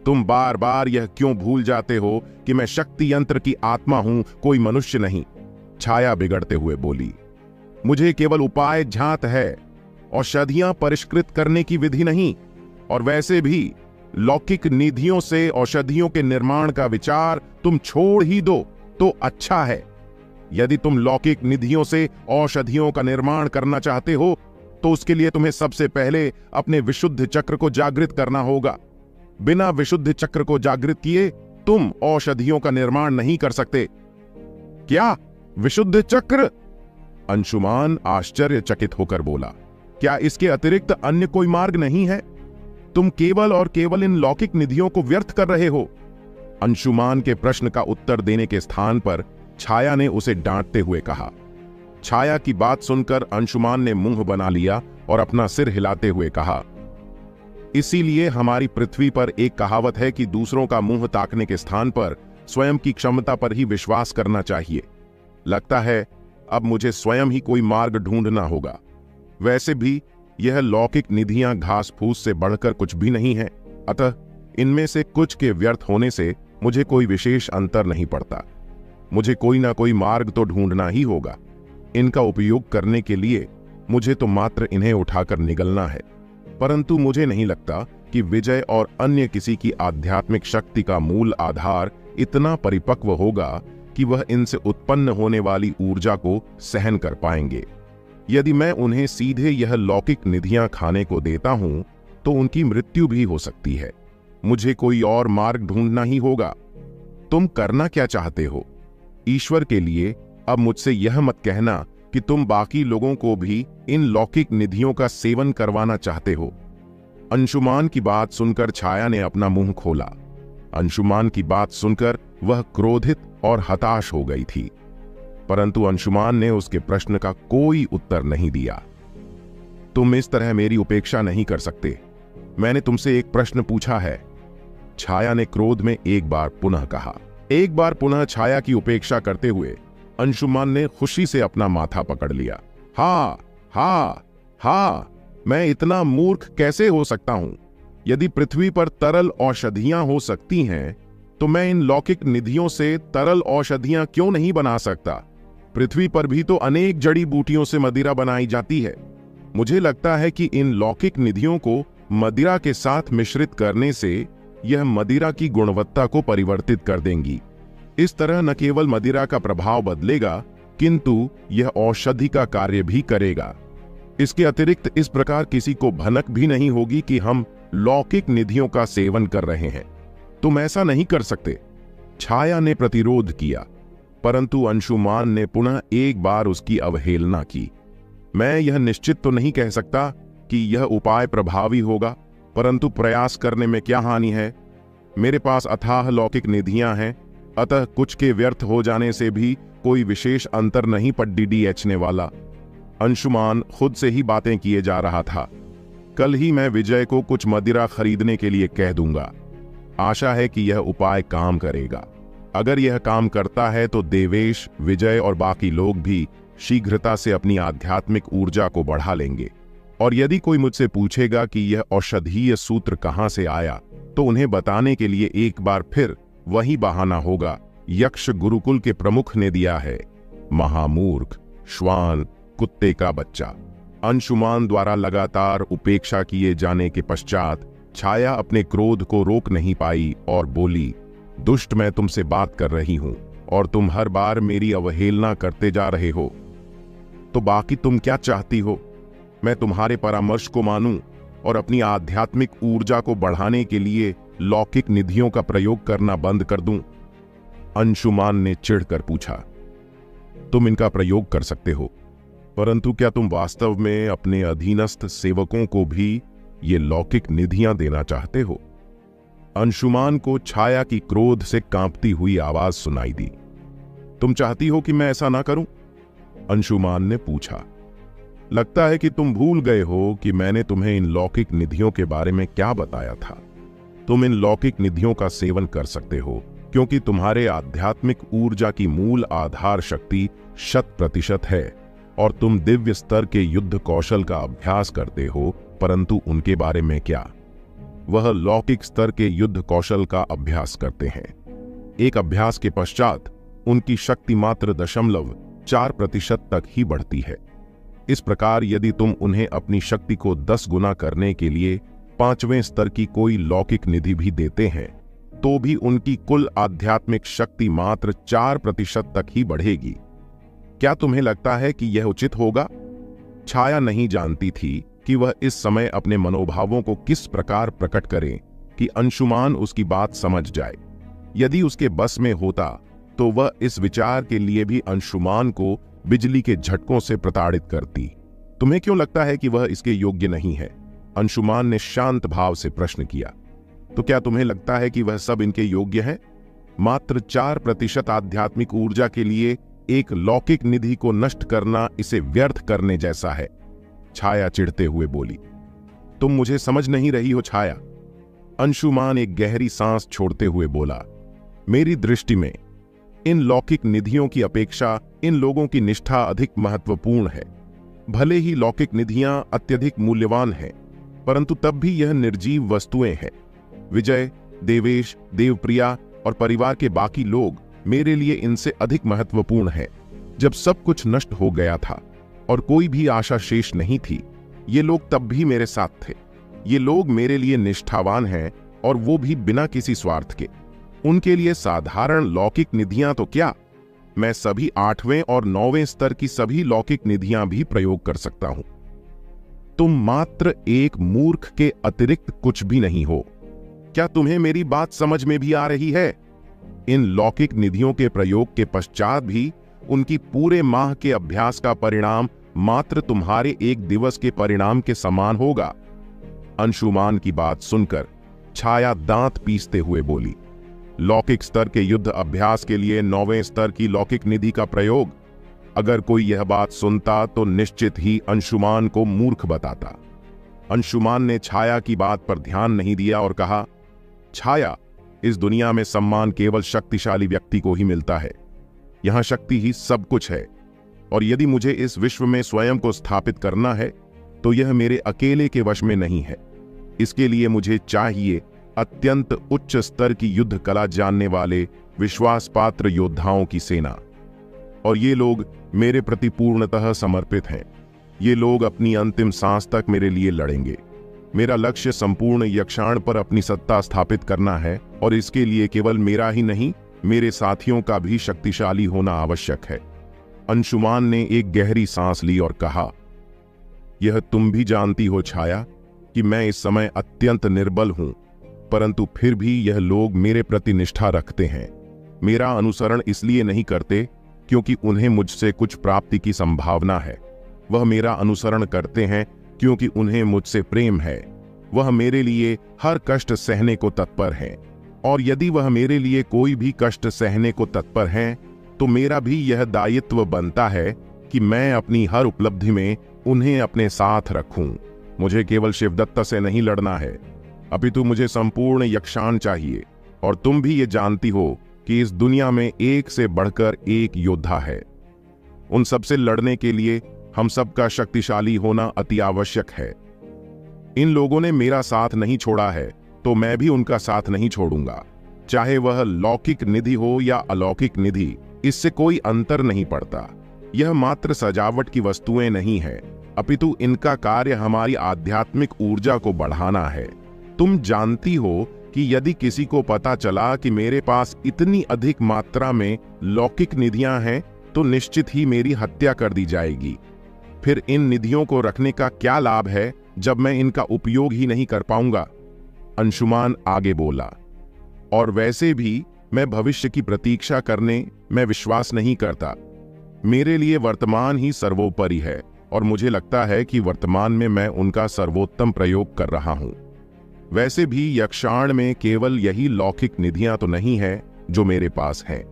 तुम बार बार यह क्यों भूल जाते हो कि मैं शक्ति यंत्र की आत्मा हूं, कोई मनुष्य नहीं, छाया बिगड़ते हुए बोली। मुझे केवल उपाय ज्ञात है, औषधियां परिष्कृत करने की विधि नहीं। और वैसे भी लौकिक निधियों से औषधियों के निर्माण का विचार तुम छोड़ ही दो तो अच्छा है। यदि तुम लौकिक निधियों से औषधियों का निर्माण करना चाहते हो तो उसके लिए तुम्हें सबसे पहले अपने विशुद्ध चक्र को जागृत करना होगा। बिना विशुद्ध चक्र को जागृत किए तुम औषधियों का निर्माण नहीं कर सकते। क्या विशुद्ध चक्र? अंशुमान आश्चर्यचकित होकर बोला। क्या इसके अतिरिक्त अन्य कोई मार्ग नहीं है? तुम केवल और केवल इन लौकिक निधियों को व्यर्थ कर रहे हो। अंशुमान के प्रश्न का उत्तर देने के स्थान पर छाया ने उसे डांटते हुए कहा। छाया की बात सुनकर अंशुमान ने मुंह बना लिया और अपना सिर हिलाते हुए कहा, इसीलिए हमारी पृथ्वी पर एक कहावत है कि दूसरों का मुंह ताकने के स्थान पर स्वयं की क्षमता पर ही विश्वास करना चाहिए। लगता है अब मुझे स्वयं ही कोई मार्ग ढूंढना होगा। वैसे भी यह लौकिक निधियां घास फूस से बढ़कर कुछ भी नहीं है, अतः इनमें से कुछ के व्यर्थ होने से मुझे कोई विशेष अंतर नहीं पड़ता। मुझे कोई ना कोई मार्ग तो ढूंढना ही होगा। इनका उपयोग करने के लिए मुझे तो मात्र इन्हें उठाकर निगलना है। परंतु मुझे नहीं लगता कि विजय और अन्य किसी की आध्यात्मिक शक्ति का मूल आधार इतना परिपक्व होगा कि वह इनसे उत्पन्न होने वाली ऊर्जा को सहन कर पाएंगे। यदि मैं उन्हें सीधे यह लौकिक निधियां खाने को देता हूं तो उनकी मृत्यु भी हो सकती है। मुझे कोई और मार्ग ढूंढना ही होगा। तुम करना क्या चाहते हो? ईश्वर के लिए अब मुझसे यह मत कहना कि तुम बाकी लोगों को भी इन लौकिक निधियों का सेवन करवाना चाहते हो। अंशुमान की बात सुनकर छाया ने अपना मुंह खोला। अंशुमान की बात सुनकर वह क्रोधित और हताश हो गई थी, परंतु अंशुमान ने उसके प्रश्न का कोई उत्तर नहीं दिया। तुम इस तरह मेरी उपेक्षा नहीं कर सकते। मैंने तुमसे एक प्रश्न पूछा है, छाया ने क्रोध में एक बार पुनः कहा। एक बार पुनः छाया की उपेक्षा करते हुए अंशुमान ने खुशी से अपना माथा पकड़ लिया। हाँ हाँ हाँ, मैं इतना मूर्ख कैसे हो सकता हूं? यदि पृथ्वी पर तरल औषधियां हो सकती हैं तो मैं इन लौकिक निधियों से तरल औषधियां क्यों नहीं बना सकता? पृथ्वी पर भी तो अनेक जड़ी बूटियों से मदिरा बनाई जाती है। मुझे लगता है कि इन लौकिक निधियों को मदिरा के साथ मिश्रित करने से यह मदिरा की गुणवत्ता को परिवर्तित कर देंगी। इस तरह न केवल मदिरा का प्रभाव बदलेगा किंतु यह औषधि का कार्य भी करेगा। इसके अतिरिक्त इस प्रकार किसी को भनक भी नहीं होगी कि हम लौकिक निधियों का सेवन कर रहे हैं। तुम ऐसा नहीं कर सकते। छाया ने प्रतिरोध किया, परंतु अंशुमान ने पुनः एक बार उसकी अवहेलना की। मैं यह निश्चित तो नहीं कह सकता कि यह उपाय प्रभावी होगा, परंतु प्रयास करने में क्या हानि है? मेरे पास अथाह लौकिक निधियां हैं, अतः कुछ के व्यर्थ हो जाने से भी कोई विशेष अंतर नहीं पड़ने वाला। अंशुमान खुद से ही बातें किए जा रहा था। कल ही मैं विजय को कुछ मदिरा खरीदने के लिए कह दूंगा। आशा है कि यह उपाय काम करेगा। अगर यह काम करता है तो देवेश, विजय और बाकी लोग भी शीघ्रता से अपनी आध्यात्मिक ऊर्जा को बढ़ा लेंगे। और यदि कोई मुझसे पूछेगा कि यह औषधीय सूत्र कहां से आया, तो उन्हें बताने के लिए एक बार फिर वही बहाना होगा, यक्ष गुरुकुल के प्रमुख ने दिया है। महामूर्ख, श्वान, कुत्ते का बच्चा। अंशुमान द्वारा लगातार उपेक्षा किए जाने के पश्चात छाया अपने क्रोध को रोक नहीं पाई और बोली, दुष्ट, मैं तुमसे बात कर रही हूं और तुम हर बार मेरी अवहेलना करते जा रहे हो। तो बाकी तुम क्या चाहती हो? मैं तुम्हारे परामर्श को मानूं और अपनी आध्यात्मिक ऊर्जा को बढ़ाने के लिए लौकिक निधियों का प्रयोग करना बंद कर दूं? अंशुमान ने चिढ़कर पूछा। तुम इनका प्रयोग कर सकते हो, परंतु क्या तुम वास्तव में अपने अधीनस्थ सेवकों को भी ये लौकिक निधियां देना चाहते हो? अंशुमान को छाया की क्रोध से कांपती हुई आवाज सुनाई दी। तुम चाहती हो कि मैं ऐसा ना करूं? अंशुमान ने पूछा। लगता है कि तुम भूल गए हो कि मैंने तुम्हें इन लौकिक निधियों के बारे में क्या बताया था। तुम इन लौकिक निधियों का सेवन कर सकते हो क्योंकि तुम्हारे आध्यात्मिक ऊर्जा की मूल आधार शक्ति 100% है और तुम दिव्य स्तर के युद्ध कौशल का अभ्यास करते हो, परंतु उनके बारे में क्या? वह लौकिक स्तर के युद्ध कौशल का अभ्यास करते हैं। एक अभ्यास के पश्चात उनकी शक्ति मात्र 0.4% तक ही बढ़ती है। इस प्रकार यदि तुम उन्हें अपनी शक्ति को 10 गुना करने के लिए 5वें स्तर की कोई लौकिक निधि भी देते हैं तो भी उनकी कुल आध्यात्मिक शक्ति मात्र 4% तक ही बढ़ेगी। क्या तुम्हें लगता है कि यह उचित होगा? छाया नहीं जानती थी कि वह इस समय अपने मनोभावों को किस प्रकार प्रकट करे कि अंशुमान उसकी बात समझ जाए। यदि उसके बस में होता तो वह इस विचार के लिए भी अंशुमान को बिजली के झटकों से प्रताड़ित करती। तुम्हें क्यों लगता है कि वह इसके योग्य नहीं है? अंशुमान ने शांत भाव से प्रश्न किया। तो क्या तुम्हें लगता है कि वह सब इनके योग्य है? मात्र 4% आध्यात्मिक ऊर्जा के लिए एक लौकिक निधि को नष्ट करना इसे व्यर्थ करने जैसा है। छाया चिढ़ते हुए बोली। तुम मुझे समझ नहीं रही हो छाया। अंशुमान एक गहरी सांस छोड़ते हुए बोला। मेरी दृष्टि में इन लौकिक निधियों की अपेक्षा इन लोगों की निष्ठा अधिक महत्वपूर्ण है। भले ही लौकिक निधियां अत्यधिक मूल्यवान हैं, परंतु तब भी यह निर्जीव वस्तुएं हैं। विजय, देवेश, देवप्रिया और परिवार के बाकी लोग मेरे लिए इनसे अधिक महत्वपूर्ण हैं। जब सब कुछ नष्ट हो गया था और कोई भी आशा शेष नहीं थी, ये लोग तब भी मेरे साथ थे। ये लोग मेरे लिए निष्ठावान हैं, और वो भी बिना किसी स्वार्थ के। उनके लिए साधारण लौकिक निधियां तो क्या, मैं सभी 8वें और 9वें स्तर की सभी लौकिक निधियां भी प्रयोग कर सकता हूं। तुम मात्र एक मूर्ख के अतिरिक्त कुछ भी नहीं हो। क्या तुम्हें मेरी बात समझ में भी आ रही है? इन लौकिक निधियों के प्रयोग के पश्चात भी उनकी पूरे माह के अभ्यास का परिणाम मात्र तुम्हारे एक दिवस के परिणाम के समान होगा। अंशुमान की बात सुनकर छाया दांत पीसते हुए बोली, लौकिक स्तर के युद्ध अभ्यास के लिए 9वें स्तर की लौकिक निधि का प्रयोग? अगर कोई यह बात सुनता तो निश्चित ही अंशुमान को मूर्ख बताता। अंशुमान ने छाया की बात पर ध्यान नहीं दिया और कहा, छाया, इस दुनिया में सम्मान केवल शक्तिशाली व्यक्ति को ही मिलता है। यहां शक्ति ही सब कुछ है, और यदि मुझे इस विश्व में स्वयं को स्थापित करना है तो यह मेरे अकेले के वश में नहीं है। इसके लिए मुझे चाहिए अत्यंत उच्च स्तर की युद्ध कला जानने वाले विश्वास पात्र योद्धाओं की सेना, और ये लोग मेरे प्रति पूर्णतः समर्पित हैं। ये लोग अपनी अंतिम सांस तक मेरे लिए लड़ेंगे। मेरा लक्ष्य संपूर्ण यक्षाण पर अपनी सत्ता स्थापित करना है, और इसके लिए केवल मेरा ही नहीं, मेरे साथियों का भी शक्तिशाली होना आवश्यक है। अंशुमान ने एक गहरी सांस ली और कहा, यह तुम भी जानती हो छाया कि मैं इस समय अत्यंत निर्बल हूं, परंतु फिर भी यह लोग मेरे प्रति निष्ठा रखते हैं। मेरा अनुसरण इसलिए नहीं करते क्योंकि उन्हें मुझसे कुछ प्राप्ति की संभावना है। वह मेरा अनुसरण करते हैं क्योंकि उन्हें मुझसे प्रेम है। वह मेरे लिए हर कष्ट सहने को तत्पर हैं, और यदि वह मेरे लिए कोई भी कष्ट सहने को तत्पर हैं, तो मेरा भी यह दायित्व बनता है कि मैं अपनी हर उपलब्धि में उन्हें अपने साथ रखूं। मुझे केवल शिवदत्ता से नहीं लड़ना है, अपितु मुझे संपूर्ण यक्षाण चाहिए। और तुम भी ये जानती हो कि इस दुनिया में एक से बढ़कर एक योद्धा है। उन सबसे लड़ने के लिए हम सबका शक्तिशाली होना अति आवश्यक है। इन लोगों ने मेरा साथ नहीं छोड़ा है, तो मैं भी उनका साथ नहीं छोड़ूंगा। चाहे वह लौकिक निधि हो या अलौकिक निधि, इससे कोई अंतर नहीं पड़ता। यह मात्र सजावट की वस्तुएं नहीं है, अपितु इनका कार्य हमारी आध्यात्मिक ऊर्जा को बढ़ाना है। तुम जानती हो कि यदि किसी को पता चला कि मेरे पास इतनी अधिक मात्रा में लौकिक निधियां हैं, तो निश्चित ही मेरी हत्या कर दी जाएगी। फिर इन निधियों को रखने का क्या लाभ है जब मैं इनका उपयोग ही नहीं कर पाऊंगा? अंशुमान आगे बोला, और वैसे भी मैं भविष्य की प्रतीक्षा करने में विश्वास नहीं करता। मेरे लिए वर्तमान ही सर्वोपरि है, और मुझे लगता है कि वर्तमान में मैं उनका सर्वोत्तम प्रयोग कर रहा हूं। वैसे भी यक्षाण में केवल यही लौकिक निधियां तो नहीं है जो मेरे पास हैं।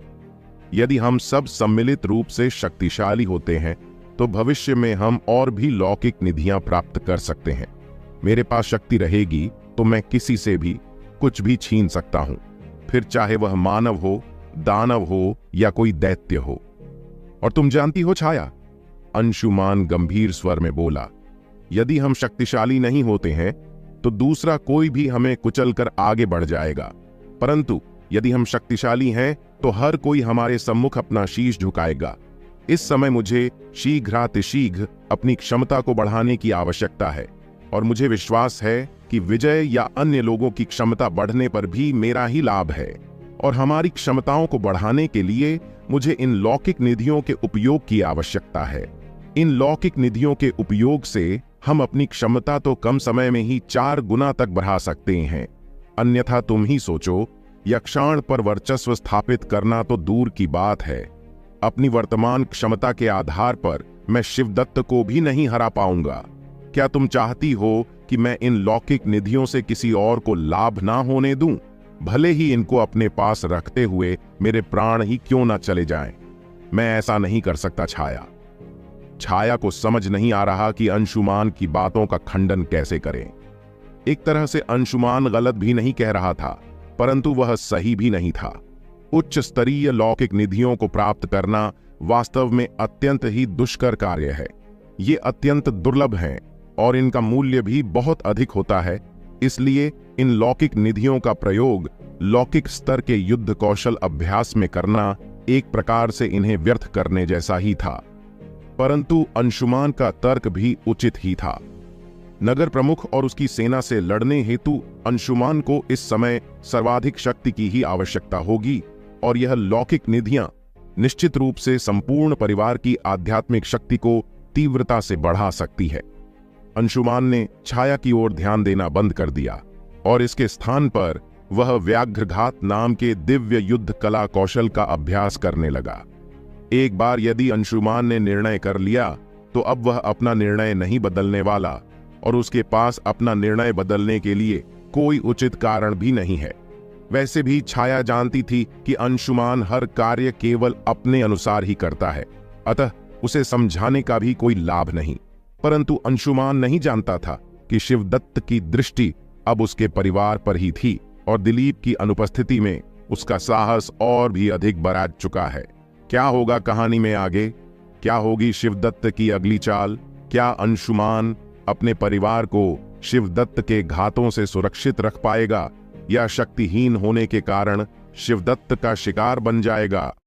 यदि हम सब सम्मिलित रूप से शक्तिशाली होते हैं, तो भविष्य में हम और भी लौकिक निधियां प्राप्त कर सकते हैं। मेरे पास शक्ति रहेगी तो मैं किसी से भी कुछ भी छीन सकता हूं, फिर चाहे वह मानव हो, दानव हो या कोई दैत्य हो। और तुम जानती हो छाया, अंशुमान गंभीर स्वर में बोला, यदि हम शक्तिशाली नहीं होते हैं तो दूसरा कोई भी हमें कुचलकर आगे बढ़ जाएगा, परंतु यदि हम शक्तिशाली हैं तो हर कोई हमारे सम्मुख अपना शीश झुकाएगा। इस समय मुझे शीघ्रातिशीघ्र अपनी क्षमता को बढ़ाने की आवश्यकता है, और मुझे विश्वास है कि विजय या अन्य लोगों की क्षमता बढ़ने पर भी मेरा ही लाभ है। और हमारी क्षमताओं को बढ़ाने के लिए मुझे इन लौकिक निधियों के उपयोग की आवश्यकता है। इन लौकिक निधियों के उपयोग से हम अपनी क्षमता तो कम समय में ही 4 गुना तक बढ़ा सकते हैं। अन्यथा तुम ही सोचो, यक्षाण पर वर्चस्व स्थापित करना तो दूर की बात है, अपनी वर्तमान क्षमता के आधार पर मैं शिवदत्त को भी नहीं हरा पाऊंगा। क्या तुम चाहती हो कि मैं इन लौकिक निधियों से किसी और को लाभ ना होने दूं, भले ही इनको अपने पास रखते हुए मेरे प्राण ही क्यों ना चले जाएं? मैं ऐसा नहीं कर सकता छाया। छाया को समझ नहीं आ रहा कि अंशुमान की बातों का खंडन कैसे करें। एक तरह से अंशुमान गलत भी नहीं कह रहा था, परंतु वह सही भी नहीं था। उच्च स्तरीय लौकिक निधियों को प्राप्त करना वास्तव में अत्यंत ही दुष्कर कार्य है। ये अत्यंत दुर्लभ हैं और इनका मूल्य भी बहुत अधिक होता है। इसलिए इन लौकिक निधियों का प्रयोग लौकिक स्तर के युद्ध कौशल अभ्यास में करना एक प्रकार से इन्हें व्यर्थ करने जैसा ही था। परंतु अंशुमान का तर्क भी उचित ही था। नगर प्रमुख और उसकी सेना से लड़ने हेतु अंशुमान को इस समय सर्वाधिक शक्ति की ही आवश्यकता होगी और यह लौकिक निधियां निश्चित रूप से संपूर्ण परिवार की आध्यात्मिक शक्ति को तीव्रता से बढ़ा सकती है। अंशुमान ने छाया की ओर ध्यान देना बंद कर दिया और इसके स्थान पर वह व्याघ्रघात नाम के दिव्य युद्ध कला कौशल का अभ्यास करने लगा। एक बार यदि अंशुमान ने निर्णय कर लिया तो अब वह अपना निर्णय नहीं बदलने वाला और उसके पास अपना निर्णय बदलने के लिए कोई उचित कारण भी नहीं है। वैसे भी छाया जानती थी कि अंशुमान हर कार्य केवल अपने अनुसार ही करता है, अतः उसे समझाने का भी कोई लाभ नहीं। परंतु अंशुमान नहीं जानता था कि शिवदत्त की दृष्टि अब उसके परिवार पर ही थी और दिलीप की अनुपस्थिति में उसका साहस और भी अधिक बढ़ चुका है। क्या होगा कहानी में आगे? क्या होगी शिवदत्त की अगली चाल? क्या अंशुमान अपने परिवार को शिवदत्त के घातों से सुरक्षित रख पाएगा या शक्तिहीन होने के कारण शिवदत्त का शिकार बन जाएगा?